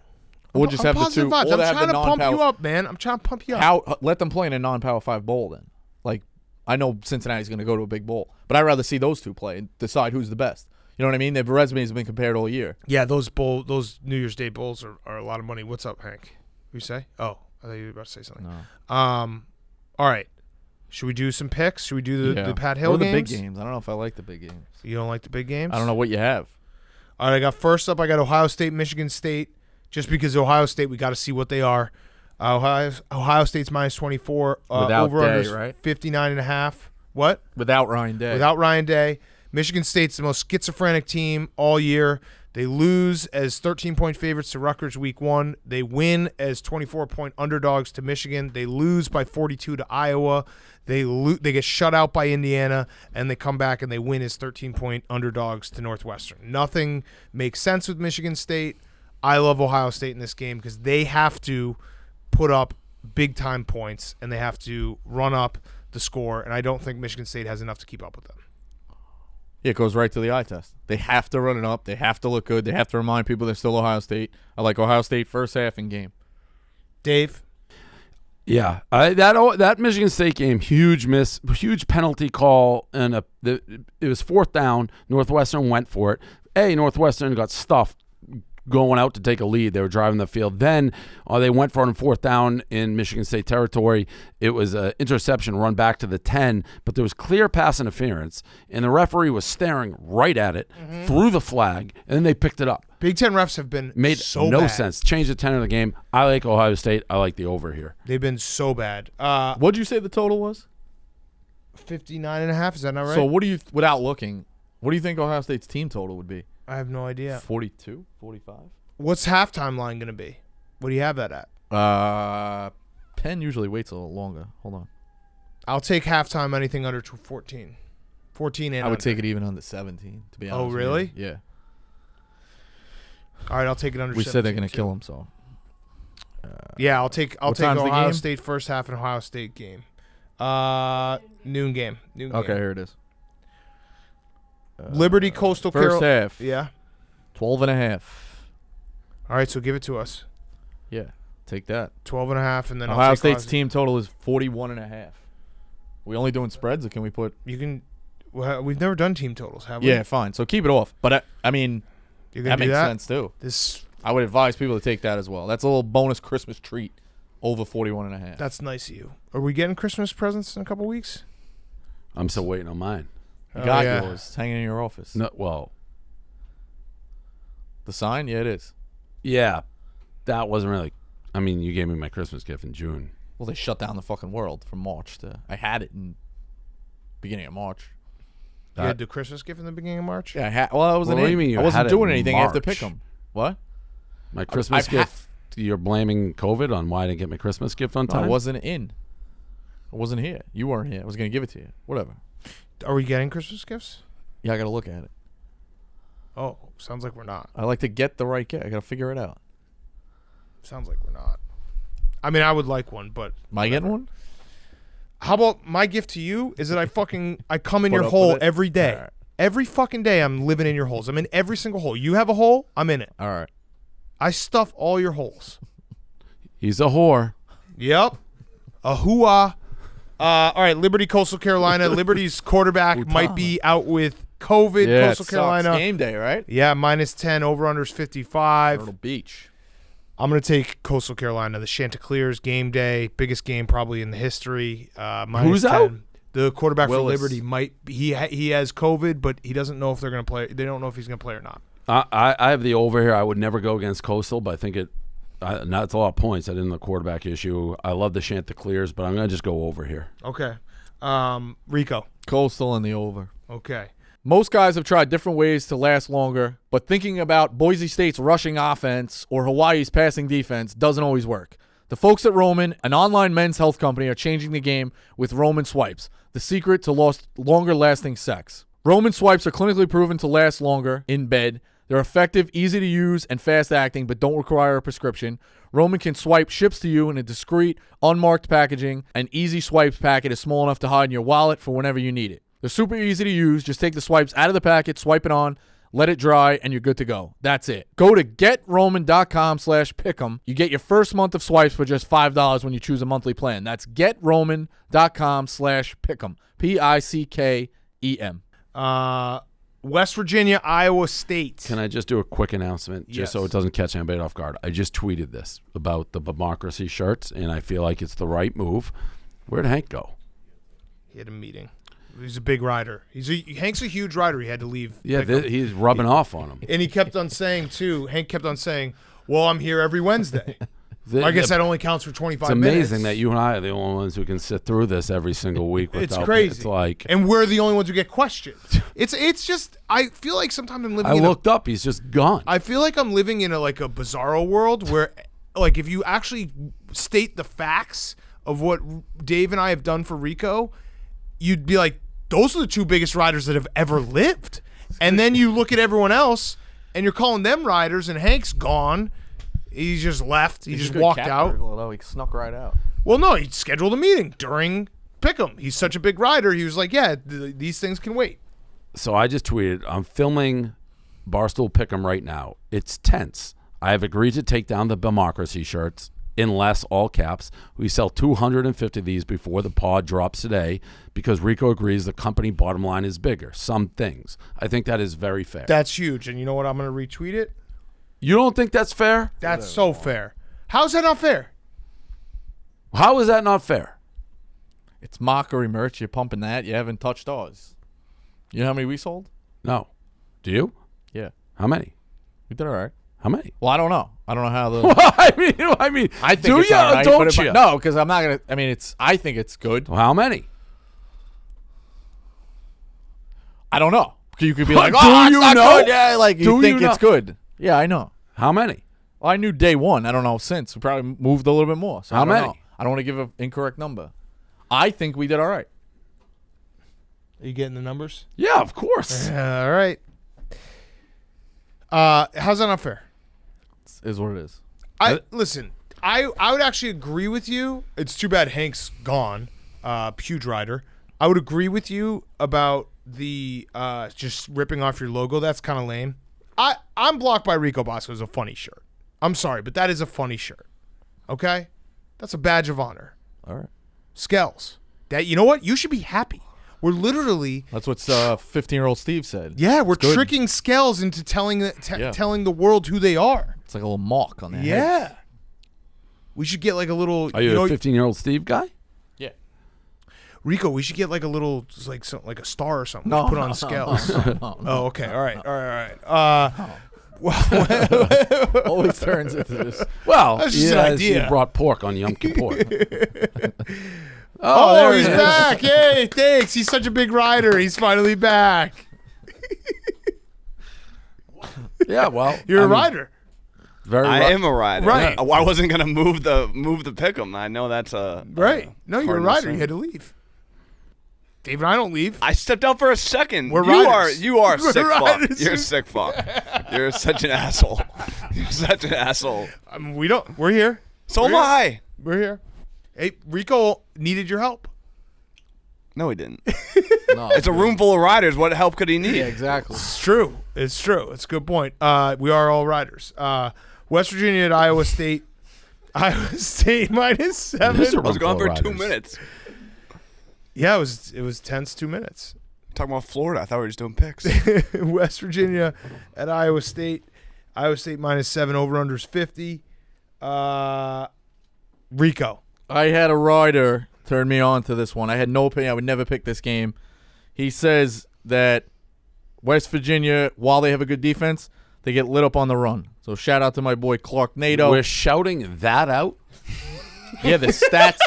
we'll just have the two. Vibes. I'm trying to pump you up, man. I'm trying to pump you up. Let them play in a non-Power 5 bowl then. Like, I know Cincinnati's going to go to a big bowl, but I'd rather see those two play and decide who's the best. You know what I mean? Their resumes have been compared all year. Yeah, those New Year's Day bowls are a lot of money. What's up, Hank? What you say? Oh, I thought you were about to say something. No. All right. Should we do some picks? Should we do the Pat Hill or the games? big games? I don't know if I like the big games. You don't like the big games? I don't know what you have. All right, first up, I got Ohio State, Michigan State. Just because Ohio State, we got to see what they are. Ohio State's minus 24. Without over Day, right? 59.5. What? Without Ryan Day. Without Ryan Day. Michigan State's the most schizophrenic team all year. They lose as 13-point favorites to Rutgers week 1. They win as 24-point underdogs to Michigan. They lose by 42 to Iowa. They get shut out by Indiana, and they come back and they win as 13-point underdogs to Northwestern. Nothing makes sense with Michigan State. I love Ohio State in this game because they have to put up big-time points, and they have to run up the score, and I don't think Michigan State has enough to keep up with them. Yeah, it goes right to the eye test. They have to run it up. They have to look good. They have to remind people they're still Ohio State. I like Ohio State first half in game. Dave? Yeah, that Michigan State game, huge miss, huge penalty call, and it was 4th down. Northwestern went for it. Northwestern got stuffed going out to take a lead. They were driving the field. Then they went for it on 4th down in Michigan State territory. It was an interception run back to the 10, but there was clear pass interference, and the referee was staring right at it, threw the flag, and then they picked it up. Big Ten refs have been made so no bad. sense. Changed the tenor of the game. I like Ohio State. I like the over here. They've been so bad. What'd you say the total was? 59.5. Is that not right? So without looking, what do you think Ohio State's team total would be? I have no idea. 42, 45? What's halftime line going to be? What do you have that at? Penn usually waits a little longer. Hold on. I'll take halftime anything under 14. 14 and I would under. take it even under 17. To be honest. Oh, with really? you. Yeah. All right, I'll take it under. We said they're gonna too. kill him, so. Yeah, I'll take What time's the Ohio game? State first half and Ohio State game. Noon game. Okay, here it is. Liberty Coastal First half. Yeah. 12.5. All right, so give it to us. Yeah, take that. 12.5, and then I'll Ohio take State's team total is 41.5. We only doing spreads, or can we put? You can. Well, we've never done team totals, have we? Yeah, fine. So keep it off. But I mean, You're gonna that do makes that? sense too. This I would advise people to take that as well. That's a little bonus Christmas treat. Over 41.5. That's nice of you. Are we getting Christmas presents in a couple weeks? I'm still waiting on mine. You Oh, got yeah. yours. It's hanging in your office. No, well, The sign? Yeah, it is. yeah, that wasn't really. I mean, you gave me my Christmas gift in June. Well, they shut down the fucking world from March to. I had it in beginning of March. You had the Christmas gift in the beginning of March? Yeah, I wasn't. What do you mean you I wasn't had it doing in anything after March? Pick'em. What? My Christmas I've gift. You're blaming COVID on why I didn't get my Christmas gift on No, time? I wasn't in. I wasn't here. You weren't here. I was gonna give it to you. Whatever. Are we getting Christmas gifts? Yeah, I gotta look at it. Oh, sounds like we're not. I like to get the right gift. I gotta figure it out. Sounds like we're not. I mean, I would like one, but Am I getting one? how about my gift to you is that I come in Put your up hole with it? every day. All right. Every fucking day I'm living in your holes. I'm in every single hole. You have a hole, I'm in it. All right. I stuff all your holes. He's a whore. Yep. A hooah. All right, Liberty, Coastal Carolina. Liberty's quarterback might be out with COVID. Yeah, Coastal it sucks. Carolina. Game day, right? Yeah, -10. Over/under's 55. Myrtle Beach. I'm going to take Coastal Carolina. The Chanticleers game day, biggest game probably in the history. Who's -10. out? The quarterback Willis. for Liberty might be, he has COVID, but he doesn't know if they're going to play. They don't know if he's going to play or not. I have the over here. I would never go against Coastal, but I think that's a lot of points. I didn't the quarterback issue. I love the Chanticleers, but I'm going to just go over here. Okay. Rico. Coastal and the over. Okay. Most guys have tried different ways to last longer, but thinking about Boise State's rushing offense or Hawaii's passing defense doesn't always work. The folks at Roman, an online men's health company, are changing the game with Roman Swipes, the secret to longer-lasting sex. Roman Swipes are clinically proven to last longer in bed. They're effective, easy to use, and fast-acting, but don't require a prescription. Roman can swipe ships to you in a discreet, unmarked packaging. An easy swipes packet is small enough to hide in your wallet for whenever you need it. They're super easy to use. Just take the swipes out of the packet, swipe it on, let it dry, and you're good to go. That's it. Go to GetRoman.com/pick'em. You get your first month of swipes for just $5 when you choose a monthly plan. That's GetRoman.com/pick'em. PICKEM. West Virginia, Iowa State. Can I just do a quick announcement, just so Yes. it doesn't catch anybody off guard? I just tweeted this about the democracy shirts, and I feel like it's the right move. Where'd Hank go? He had a meeting. He's a big rider. Hank's a huge rider. He had to leave. Yeah, Pick 'em. he's rubbing off on him. And he kept on saying, too, Hank kept on saying, well, I'm here every Wednesday. I guess that only counts for 25 It's minutes. amazing that you and I are the only ones who can sit through this every single week. It's Without, crazy. It's like and we're the only ones who get questioned. It's just, I feel like sometimes I'm living I in looked up. He's just gone. I feel like I'm living in a bizarro world where, like, if you actually state the facts of what Dave and I have done for Rico, you'd be like, those are the two biggest riders that have ever lived. And then you look at everyone else, and you're calling them riders, and Hank's gone. He just left. He just walked out. Although he snuck right out. Well, no, he scheduled a meeting during Pick'em. He's such a big rider. He was like, yeah, these things can wait. So I just tweeted, I'm filming Barstool Pick'em right now. It's tense. I have agreed to take down the democracy shirts, unless, all caps, we sell 250 of these before the pod drops today, because Rico agrees the company bottom line is bigger. Some things. I think that is very fair. That's huge. And you know what? I'm going to retweet it. You don't think that's fair? That's so fair. How's that not fair? How is that not fair? It's mockery merch. You're pumping that. You haven't touched ours. You know how many we sold? No. Do you? Yeah. How many? We did all right. How many? Well, I don't know. I don't know how the. I mean, I think do it's you all or right, don't but you? no, because I'm not gonna. I mean, I think it's good. Well, how many? I don't know. You could be Do like, oh, it's you not know? good. Yeah, like you Do think you it's know? good. Yeah, I know. How many? Well, I knew day one. I don't know since. We probably moved a little bit more. So How I don't many? know. I don't want to give an incorrect number. I think we did all right. Are you getting the numbers? Yeah, of course. All right. How's that not fair? Is what it is. Listen. I would actually agree with you. It's too bad Hank's gone. Huge rider. I would agree with you about the just ripping off your logo. That's kind of lame. I'm blocked by Rico Bosco is a funny shirt. I'm sorry, but that is a funny shirt. Okay? That's a badge of honor. All right. Skells. That, you know what? You should be happy. We're literally... That's what 15-year-old Steve said. Yeah, we're tricking Skells into telling the world who they are. It's like a little mark on their head. Yeah. We should get like a little... Are you a 15-year-old Steve guy? Yeah. Rico, we should get like a little, like a star or something. No, Put on Skells. No. Oh, okay. All right. Always turns into this. Well, That's just an idea. He brought pork on Yom Kippur. Oh, there he's he is. back. Yay, thanks. He's such a big rider. He's finally back. Yeah, well, You're a I mean, rider. Very I ri- am a rider. Right. I wasn't gonna move the pick'em. I know that's a Right. No, you're a cardinal rider. sin. You had to leave. Dave and I don't leave. I stepped out for a second. We're you riders. are a We're sick fuck. riders. You're a sick fuck. You're such an asshole. You're such an asshole. We're here. So am I. We're here. Hey, Rico needed your help. No, he didn't. No. It's a room full of riders. What help could he need? Yeah, exactly. It's true. It's true. It's a good point. We are all riders. West Virginia at Iowa State. Iowa State -7. These are I was gone for Riders. 2 minutes. Yeah, it was tense 2 minutes. Talking about Florida. I thought we were just doing picks. West Virginia at Iowa State. Iowa State -7. Over-unders 50. Rico. I had a rider turn me on to this one. I had no opinion. I would never pick this game. He says that West Virginia, while they have a good defense, they get lit up on the run. So shout out to my boy Clark Nato. We're shouting that out. Yeah, the stats.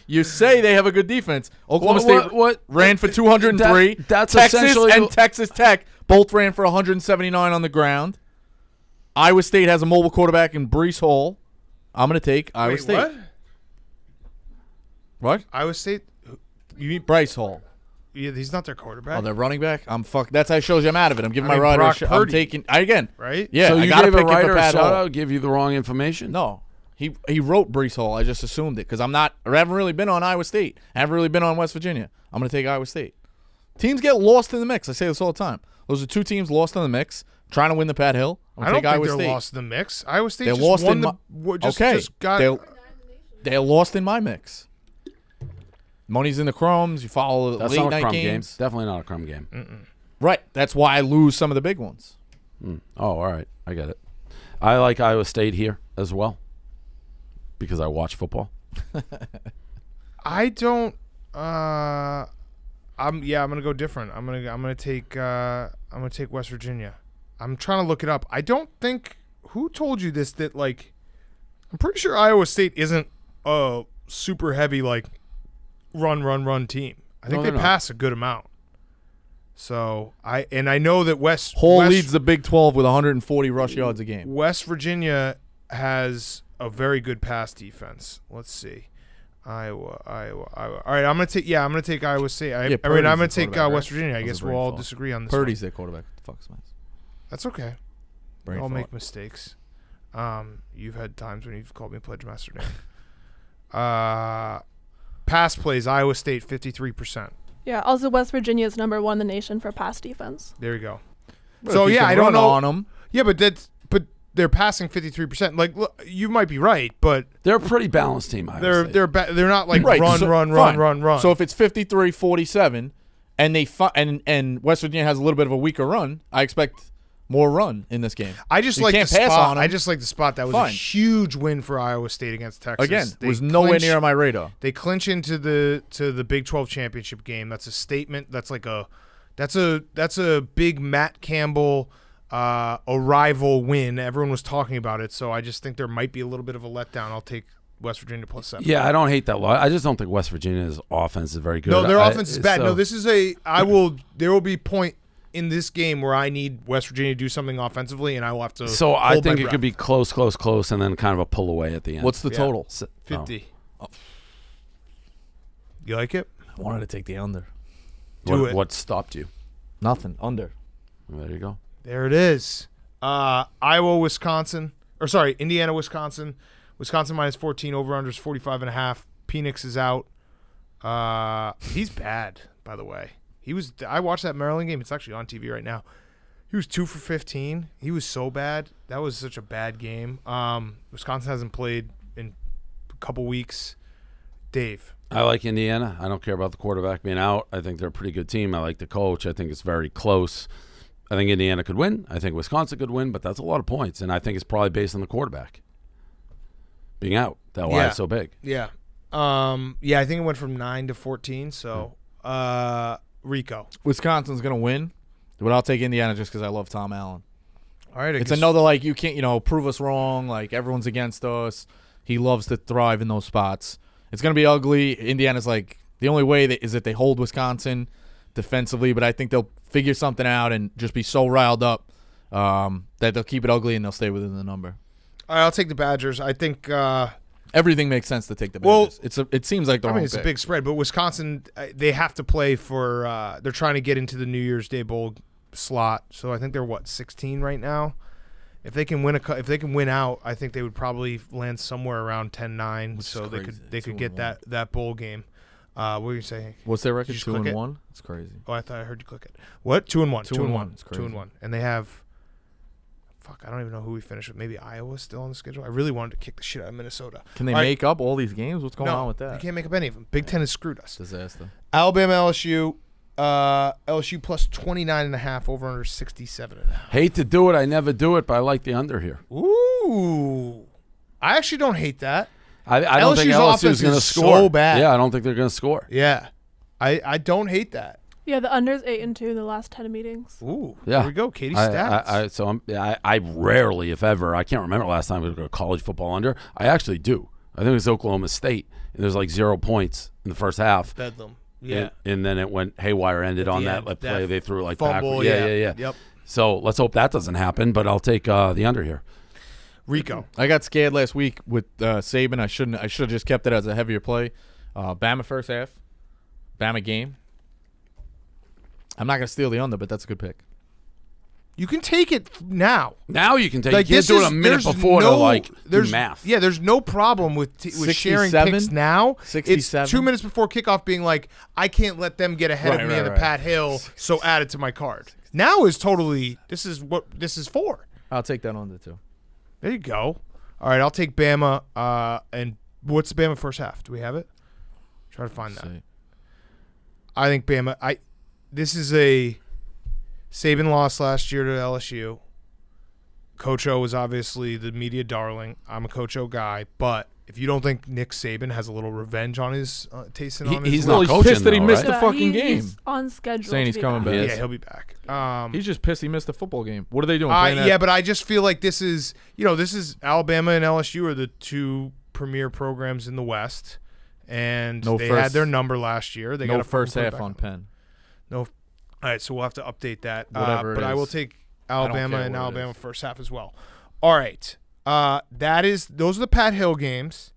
You say they have a good defense. Oklahoma State ran for 203. That's Texas essentially and Texas Tech both ran for 179 on the ground. Iowa State has a mobile quarterback in Brees Hall. I'm going to take Iowa State. What? What? Iowa State? You mean Bryce Hall. yeah, he's not their quarterback, Oh, their running back? I'm fuck. That's how it shows you I'm out of it. I'm giving I my mean, rider. Brock I'm Purdy. taking. Again. right? Yeah. so I you gotta gave a pick him for writer a Pat shout Hall. out, give you the wrong information? No. He wrote Brees Hall. I just assumed it because I haven't really been on Iowa State. I haven't really been on West Virginia. I'm going to take Iowa State. Teams get lost in the mix. I say this all the time. Those are two teams lost in the mix, trying to win the Pat Hill. I'm I going don't to take think Iowa they're State. lost in the mix. Iowa State They're just lost won in the my. just Okay. got They're lost in my mix. Money's in the crumbs. You follow That's late not a night crumb games. game. Definitely not a crumb game. Right. That's why I lose some of the big ones. Oh, all right. I get it. I like Iowa State here as well because I watch football. I don't. I'm gonna go different. I'm gonna take West Virginia. I'm trying to look it up. I don't think who told you this that like I'm pretty sure Iowa State isn't a super heavy like run team. I think No, they they're not. pass a good amount. So I know that Hall West leads the Big 12 with 140 rush yards a game. West Virginia has a very good pass defense. Let's see. Iowa. All right, I'm gonna take Iowa State. I'm Purdy's gonna the take quarterback, West Virginia. I That was guess a we'll brain all fart. disagree on this. Purdy's their quarterback. What the fuck's my That's okay. brain I'll fart. make mistakes. You've had times when you've called me Pledge Master Dan. Pass plays, Iowa State 53%. Yeah, also West Virginia is number 1 in the nation for pass defense. There you go. But So if you yeah, can I don't run know. on them. Yeah, but they're passing 53%. Like look, you might be right, but They're a pretty balanced team. Iowa State. they're not like Right, run. fine. So if it's 53-47 and and West Virginia has a little bit of a weaker run, I expect more run in this game. I just You like the can't pass spot. on 'em. I just like the spot. That was a Fine. huge win for Iowa State against Texas. Again, They was nowhere clinch- near on my radar. They clinch into the Big 12 championship game. That's a statement. That's a big Matt Campbell arrival win. Everyone was talking about it, so I just think there might be a little bit of a letdown. I'll take West Virginia +7. Yeah, I don't hate that lot. I just don't think West Virginia's offense is very good. No, their offense is bad. so- No, this is there will be point in this game where I need West Virginia to do something offensively, and I will have to. So I hold my think it breath. could be close, and then kind of a pull away at the end. What's the Yeah. total? 50. You like it? I wanted to take the under. Do it. What stopped you? Nothing. Under. Well, there you go. There it is. Iowa, Wisconsin. Or sorry, Indiana, Wisconsin. Wisconsin minus 14, over-unders 45.5. Penix is out. He's bad, by the way. I watched that Maryland game. It's actually on TV right now. He was 2 for 15. He was so bad. That was such a bad game. Wisconsin hasn't played in a couple weeks. Dave. I like Indiana. I don't care about the quarterback being out. I think they're a pretty good team. I like the coach. I think it's very close. I think Indiana could win. I think Wisconsin could win, but that's a lot of points, and I think it's probably based on the quarterback being out. That's why it's so big. Yeah. I think it went from 9 to 14, so Rico. Wisconsin's going to win, but I'll take Indiana just because I love Tom Allen. All right. It's another, you can't, prove us wrong. Everyone's against us. He loves to thrive in those spots. It's going to be ugly. Indiana's the only way is that they hold Wisconsin defensively, but I think they'll figure something out and just be so riled up that they'll keep it ugly and they'll stay within the number. All right, I'll take the Badgers. I think everything makes sense to take the Badgers. It seems like it's a big spread, but Wisconsin, they have to play for they're trying to get into the New Year's Day Bowl slot. So I think they're 16 right now. If they can win out, I think they would probably land somewhere around 10-9, so they could get that bowl game. What were you saying? What's their record? 2-1. It's crazy. Oh, I thought I heard you click it. What? 2-1. 2-1. It's crazy. 2-1. And they have. Fuck, I don't even know who we finished with. Maybe Iowa's still on the schedule. I really wanted to kick the shit out of Minnesota. Can they make up all these games? What's going on with that? You can't make up any of them. Big Ten has screwed us. Disaster. Alabama, LSU. LSU plus 29.5, over under 67.5. Hate to do it. I never do it, but I like the under here. Ooh. I actually don't hate that. I don't think LSU is going to score. So bad. Yeah, I don't think they're going to score. Yeah. I don't hate that. Yeah, the under's 8-2 in the last 10 meetings. Ooh. Yeah. There we go. Katie's stats. I rarely, if ever, I can't remember the last time we go to college football under. I actually do. I think it was Oklahoma State, and there's 0 points in the first half. Bedlam. Yeah. And then it went haywire, ended on that play. They threw fumble, backward. Yeah. Yep. So let's hope that doesn't happen, but I'll take the under here. Rico. I got scared last week with Saban. I should have just kept it as a heavier play. Bama first half. Bama game. I'm not going to steal the under, but that's a good pick. You can take it now. Now you can take it. You can't do it a minute before to do math. Yeah, there's no problem with sharing picks now. 67? It's 2 minutes before kickoff being I can't let them get ahead of me in the Pat Hill, so add it to my card. Now is totally, this is what this is for. I'll take that under too. There you go. All right, I'll take Bama. And what's the Bama first half? Do we have it? Try to find that. I think Bama. This is a Saban lost last year to LSU. Coach O was obviously the media darling. I'm a Coach O guy, but if you don't think Nick Saban has a little revenge on his tasting on his, he's not coaching, pissed that he missed the Yeah, fucking game. He's on schedule. Saying he's coming back. yeah, he'll be back. He's just pissed he missed the football game. What are they doing? Playing yeah, but I just feel like this is Alabama and LSU are the two premier programs in the West, and they had their number last year. They got a first half on Penn. No. All right, so we'll have to update that. Whatever but it I will is. take Alabama care and what it Alabama is. first half as well. All right. Those are the Pat Hill games.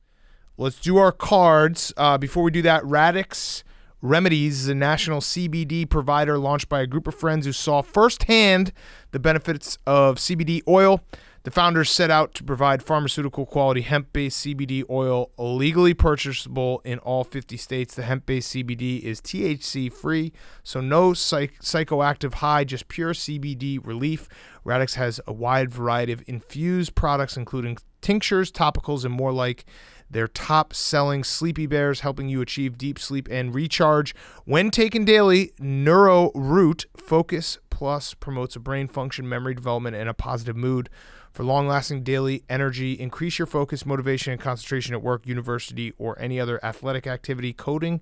Let's do our cards. Before we do that, Radix Remedies is a national CBD provider launched by a group of friends who saw firsthand the benefits of CBD oil. The founders set out to provide pharmaceutical-quality hemp-based CBD oil legally purchasable in all 50 states. The hemp-based CBD is THC-free, so no psychoactive high, just pure CBD relief. Radix has a wide variety of infused products, including tinctures, topicals, and more like their top-selling Sleepy Bears, helping you achieve deep sleep and recharge. When taken daily, Neuro Root Focus Plus promotes a brain function, memory development, and a positive mood. For long-lasting daily energy, increase your focus, motivation, and concentration at work, university, or any other athletic activity, coding,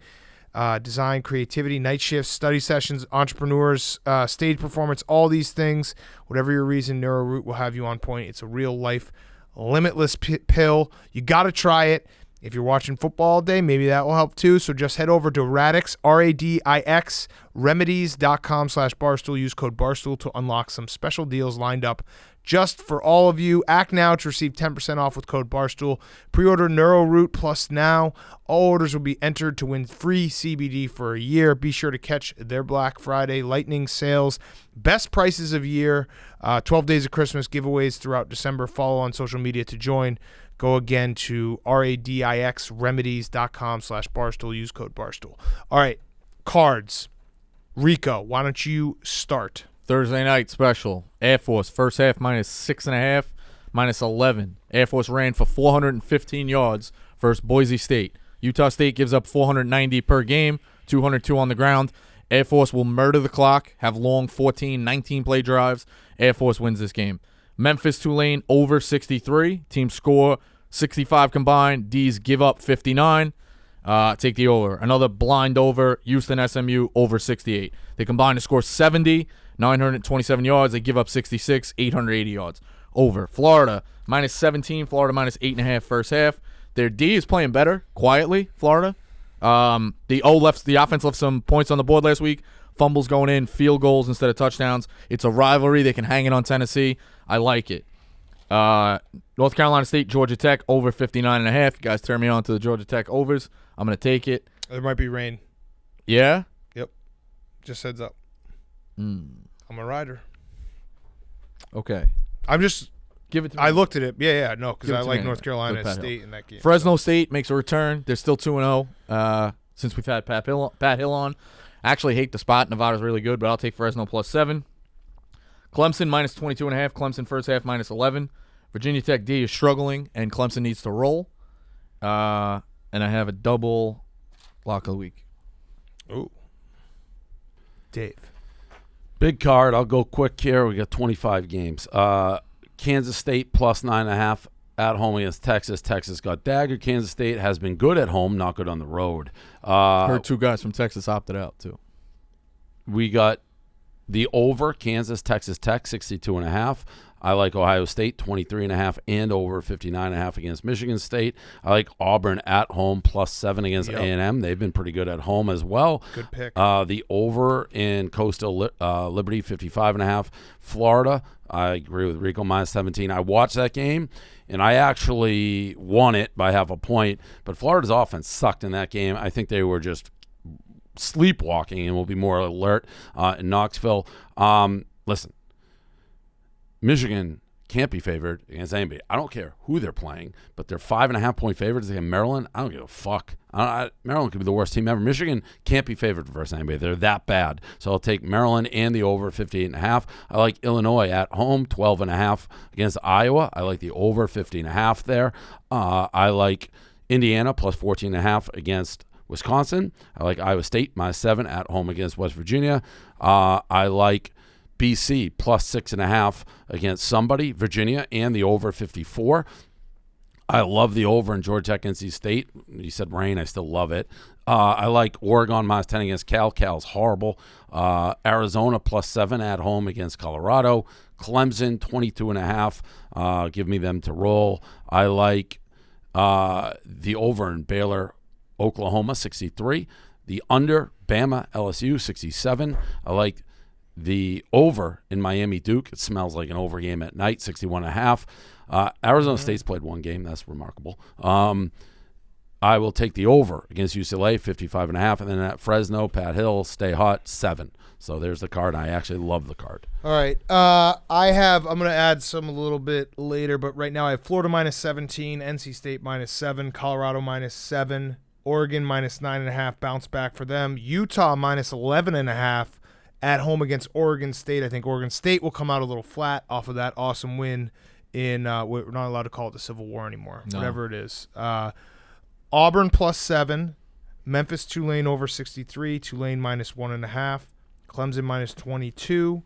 design, creativity, night shifts, study sessions, entrepreneurs, stage performance, all these things. Whatever your reason, NeuroRoot will have you on point. It's a real-life, limitless pill. You got to try it. If you're watching football all day, maybe that will help too. So just head over to Radix, RADIX, remedies.com/Barstool. Use code Barstool to unlock some special deals lined up just for all of you. Act now to receive 10% off with code Barstool. Pre-order NeuroRoot Plus now. All orders will be entered to win free CBD for a year. Be sure to catch their Black Friday lightning sales. Best prices of year. 12 days of Christmas giveaways throughout December. Follow on social media to join. Go again to RADIX remedies.com/Barstool. Use code Barstool. All right, cards. Rico, why don't you start? Thursday night special. Air Force, first half -6.5, -11. Air Force ran for 415 yards versus Boise State. Utah State gives up 490 per game, 202 on the ground. Air Force will murder the clock, have long 14, 19-play drives. Air Force wins this game. Memphis, Tulane, over 63. Team score 65 combined. D's give up 59. Take the over. Another blind over. Houston, SMU, over 68. They combine to score 70, 927 yards. They give up 66, 880 yards. Over. Florida, -17. Florida, -8.5 first half. Their D is playing better, quietly, Florida. The offense left some points on the board last week. Fumbles going in, field goals instead of touchdowns. It's a rivalry. They can hang it on Tennessee. I like it. North Carolina State, Georgia Tech, over 59.5. You guys turn me on to the Georgia Tech overs. I'm going to take it. There might be rain. Yeah? Yep. Just heads up. I'm a rider. Okay. I'm just Give it to me. I looked at it. Yeah, no, because Give it I to like me. North Carolina Good Pat State Hill. in that game. Fresno State makes a return. They're still 2-0 since we've had Pat Hill on. I actually hate the spot. Nevada's really good, but I'll take Fresno +7. Clemson -22.5. Clemson first half -11. Virginia Tech D is struggling, and Clemson needs to roll. And I have a double lock of the week. Ooh. Dave. Big card. I'll go quick here. We got 25 games. Kansas State +9.5 at home against Texas. Texas got daggered. Kansas State has been good at home, not good on the road. Heard two guys from Texas opted out, too. We got the over, Kansas, Texas Tech, 62.5. I like Ohio State, 23.5 and over 59.5 against Michigan State. I like Auburn at home, +7 against A&M. They've been pretty good at home as well. Good pick. The over in Coastal Liberty, 55.5. Florida, I agree with Rico, -17. I watched that game, and I actually won it by half a point, but Florida's offense sucked in that game. I think they were just sleepwalking and will be more alert in Knoxville. Listen, Michigan can't be favored against anybody. I don't care who they're playing, but they're 5.5-point favorites against Maryland. I don't give a fuck. Maryland could be the worst team ever. Michigan can't be favored versus anybody. They're that bad. So I'll take Maryland and the over 58.5. I like Illinois at home, 12.5 against Iowa. I like the over 50.5 there. I like Indiana +14.5 against Wisconsin. I like Iowa State -7 at home against West Virginia. I like BC +6.5 against somebody, Virginia, and the over 54. I love the over in Georgia Tech, NC State. You said rain. I still love it. I like Oregon -10 against Cal. Cal's horrible. Arizona +7 at home against Colorado. Clemson 22.5. Give me them to roll. I like the over in Baylor, Oklahoma 63. The under Bama LSU 67. I like the over in Miami Duke. It smells like an over game at night, 61.5. Arizona State's played one game. That's remarkable. I will take the over against UCLA, 55.5. And then at Fresno, Pat Hill, stay hot, 7. So there's the card. I actually love the card. All right. I'm going to add some a little bit later, but right now I have Florida -17, NC State -7, Colorado -7, Oregon -9.5, bounce back for them. Utah -11.5 at home against Oregon State. I think Oregon State will come out a little flat off of that awesome win in we're not allowed to call it the Civil War anymore, whatever it is. Auburn +7, Memphis, Tulane over 63, Tulane -1.5, Clemson -22,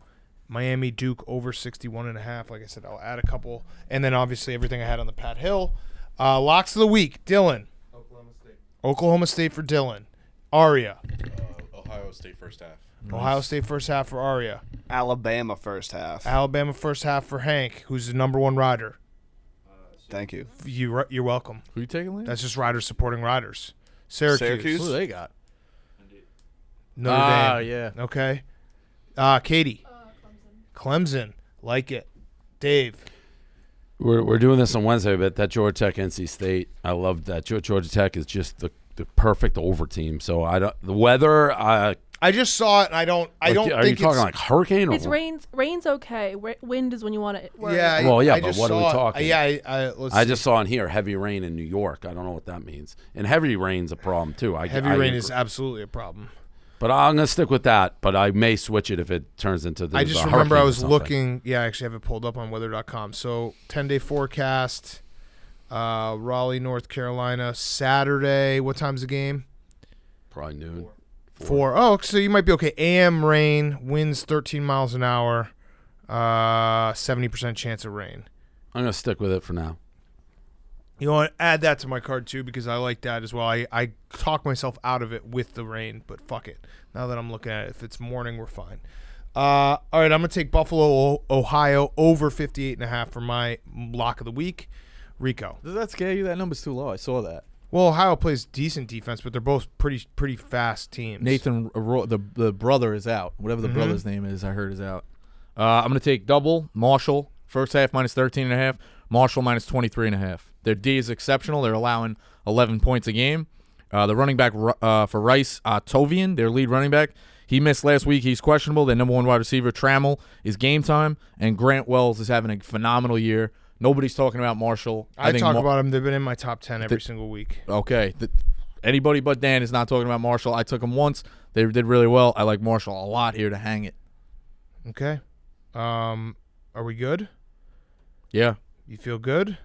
Miami, Duke over 61.5. Like I said, I'll add a couple. And then obviously everything I had on the Pat Hill. Locks of the week, Dylan. Oklahoma State for Dylan. Aria. Ohio State first half. Ohio State first half for Aria. Alabama first half. Alabama first half for Hank, who's the #1 rider. Thank you. You're welcome. Who you taking, Liam? That's just riders supporting riders. Syracuse. Who they got? Notre Dame. Yeah. Okay. Katie. Clemson. Like it. Dave. We're doing this on Wednesday, but that Georgia Tech NC State, I love that. Georgia Tech is just the perfect over team. So the weather. I just saw it, and I don't Are think you talking it's, like hurricane? Or It's rain's okay. Wind is when you want it. Yeah. Well, yeah, I but just what are we saw it. talking? Yeah. I just saw in here heavy rain in New York. I don't know what that means. And heavy rain's a problem too. Heavy rain is absolutely a problem. But I'm gonna stick with that. But I may switch it if it turns into. I just remember I was looking. Yeah, I actually have it pulled up on weather.com. So 10-day forecast. Raleigh, North Carolina, Saturday. What time's the game? Probably noon. 4. Oh, so you might be okay. AM rain, winds 13 miles an hour, 70% chance of rain. I'm gonna stick with it for now. You know what? Add that to my card too because I like that as well. I talk myself out of it with the rain, but fuck it. Now that I'm looking at it, if it's morning, we're fine. All right, I'm gonna take Buffalo, Ohio over 58.5 for my lock of the week. Rico. Does that scare you? That number's too low. I saw that. Well, Ohio plays decent defense, but they're both pretty fast teams. Nathan, the brother is out. Whatever the brother's name is, I heard is out. I'm going to take double. Marshall, first half minus 13.5. Marshall minus 23.5. Their D is exceptional. They're allowing 11 points a game. The running back for Rice, Tovian, their lead running back, he missed last week. He's questionable. Their number one wide receiver, Trammell, is game time. And Grant Wells is having a phenomenal year. Nobody's talking about Marshall. I talk about them. They've been in my top 10 every single week. Okay. Anybody but Dan is not talking about Marshall. I took them once. They did really well. I like Marshall a lot here to hang it. Okay. Are we good? Yeah. You feel good?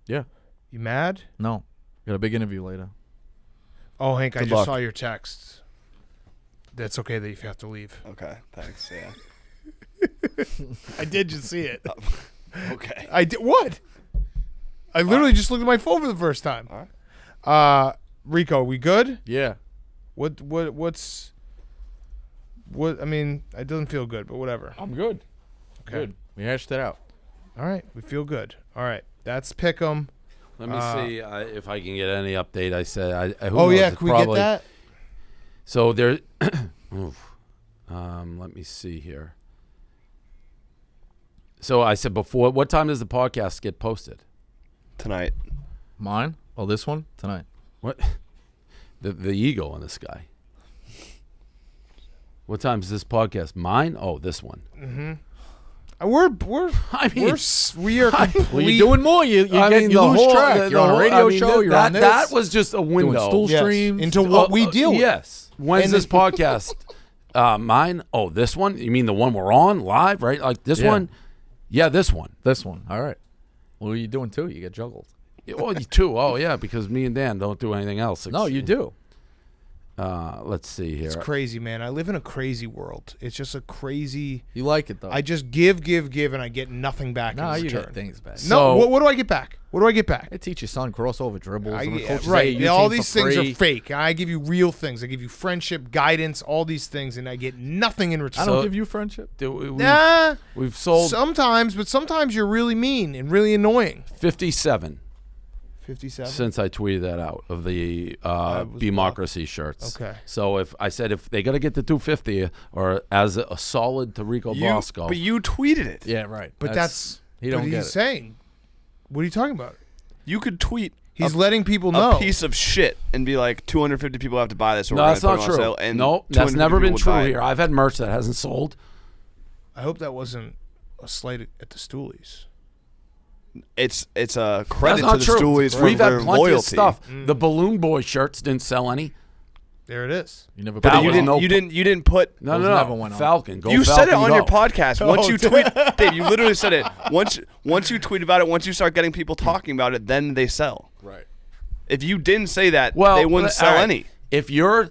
Yeah. You mad? No. Got a big interview later. Oh, Hank, I Good just luck. saw your text. That's okay that you have to leave. Okay, thanks. Yeah. I did just see it. Okay. I did what? I literally just looked at my phone for the first time. All right. Rico, we good? Yeah. What's I mean, it doesn't feel good, but whatever. I'm good. Okay. Good. We hashed it out. All right, we feel good. All right, that's Pick'em. Let me see if I can get any update. I said, who Oh knows? yeah, It's can we get that? So there. Let me see here. So I said before, what time does the podcast get posted? Tonight. Mine? Oh, this one? Tonight. What? The ego on this guy. What time is this podcast? Mine? Oh, this one. Mm-hmm. We are complete. Well, you're doing more. You lose track. You're on a radio show. You're on this. That was just a window. Doing stool Yes, streams. into what we deal with. Yes. When's And this podcast? Mine? Oh, this one? You mean the one we're on live, right? Like this Yeah. one? Yeah, this one. This one. All right. What are you doing too? You get juggled. Oh, you too. Oh, yeah, because me and Dan don't do anything else. No, you do. Let's see here. It's crazy, man. I live in a crazy world. It's just a crazy. You like it though. I just give, and I get nothing back no, in you return. get things back. So- No, what do I get back? What do I get back? I teach your son crossover dribbles. and the coaches Right. say All team these for things free. are fake. I give you real things. I give you friendship, guidance, all these things, and I get nothing in return. I don't So- give you friendship. Nah. We've sold Sometimes, but sometimes you're really mean and really annoying. 57 57. since I tweeted that out of the was Democracy shirts. Okay. So if they got to get the 250 or as a solid to Rico Bosco. But you tweeted it. Yeah, right. But that's he what don't he's get it. saying. What are you talking about? You could tweet He's letting people know. a piece of shit and be like, 250 people have to buy this. Or No, we're that's gonna not put it on true. sale, and No, that's 250 never been people would true buy it. here. I've had merch that hasn't sold. I hope that wasn't a slight at the Stoolies. It's a credit That's to not the true. Stoolies for We've had their plenty loyalty. of stuff. The Balloon Boy shirts didn't sell any. There it is. You never. That But was you didn't. no- you didn't put. No, Those no, never no. went on. Falcon. Go You Falcon, said it on go. your podcast. Once you tweet, Dave, you literally said it. Once you tweet about it, once you start getting people talking about it, then they sell. Right. If you didn't say that, Well, they wouldn't all sell right. any. If you're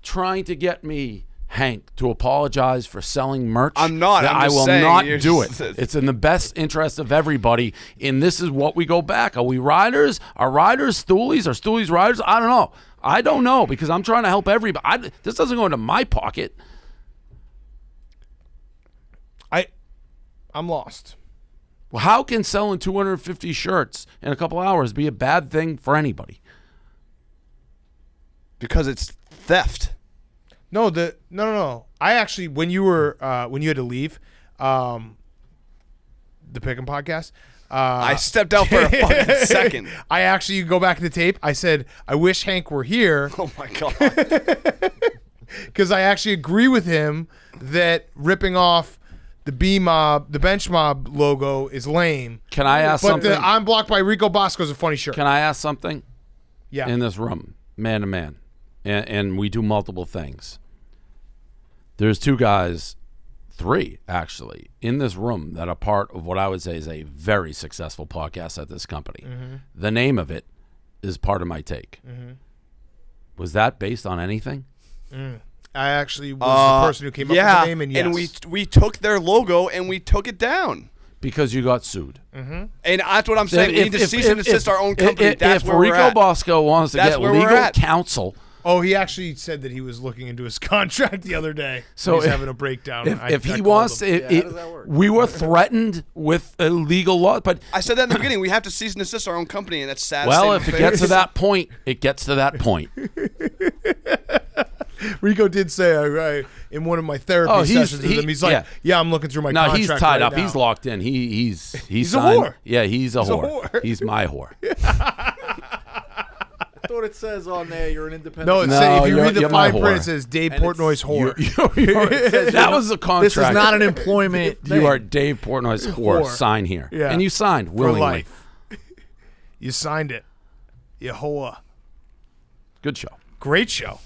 trying to get me, Hank, to apologize for selling merch, I'm not. then I'm I just will saying, not you're do just- it. It's in the best interest of everybody. And this is what we go back. Are we riders? Are riders Stoolies? Are Stoolies riders? I don't know. I don't know because I'm trying to help everybody. This doesn't go into my pocket. I'm lost. Well, how can selling 250 shirts in a couple hours be a bad thing for anybody? Because it's theft. No. I actually, when you had to leave, the Pick'em podcast, I stepped out for a fucking second. I actually go back to the tape. I said, I wish Hank were here. Oh my god. Because I actually agree with him that ripping off the the bench mob logo is lame. Can I ask something? But I'm blocked by Rico Bosco is a funny shirt. Can I ask something? Yeah. In this room, man to man, and we do multiple things. There's 2 guys, 3 actually, in this room that are part of what I would say is a very successful podcast at this company. Mm-hmm. The name of it is part of my take. Mm-hmm. Was that based on anything? I actually was the person who came up with the name, and yes. And we took their logo and we took it down. Because you got sued. Mm-hmm. And that's what I'm saying. We need to cease and desist our own company. That's where Rico we're at. Bosco wants to That's get where we're legal at. counsel. Oh, he actually said that he was looking into his contract the other day. So he's if- having a breakdown. If I he called wants, him. how does that work? we were threatened with a legal law, but I said that in the beginning. We have to cease and desist our own company, and that's sad. well, if it gets to that point, it gets to that point. Rico did say in one of my therapy sessions with him, he's like, yeah, I'm looking through my No, contract he's tied right up. now. He's locked in. He's a signed. whore. Yeah, he's a He's a whore. whore. He's my whore. I thought it says on there you're an independent. No, No, if you read the you're my fine print, whore. it says Dave And it's- Portnoy's whore. That was the contract. This is not an employment. You are Dave Portnoy's whore. Whore. Sign here. Yeah. And you signed For willingly. life. You signed it. You whore. Good show. Great show.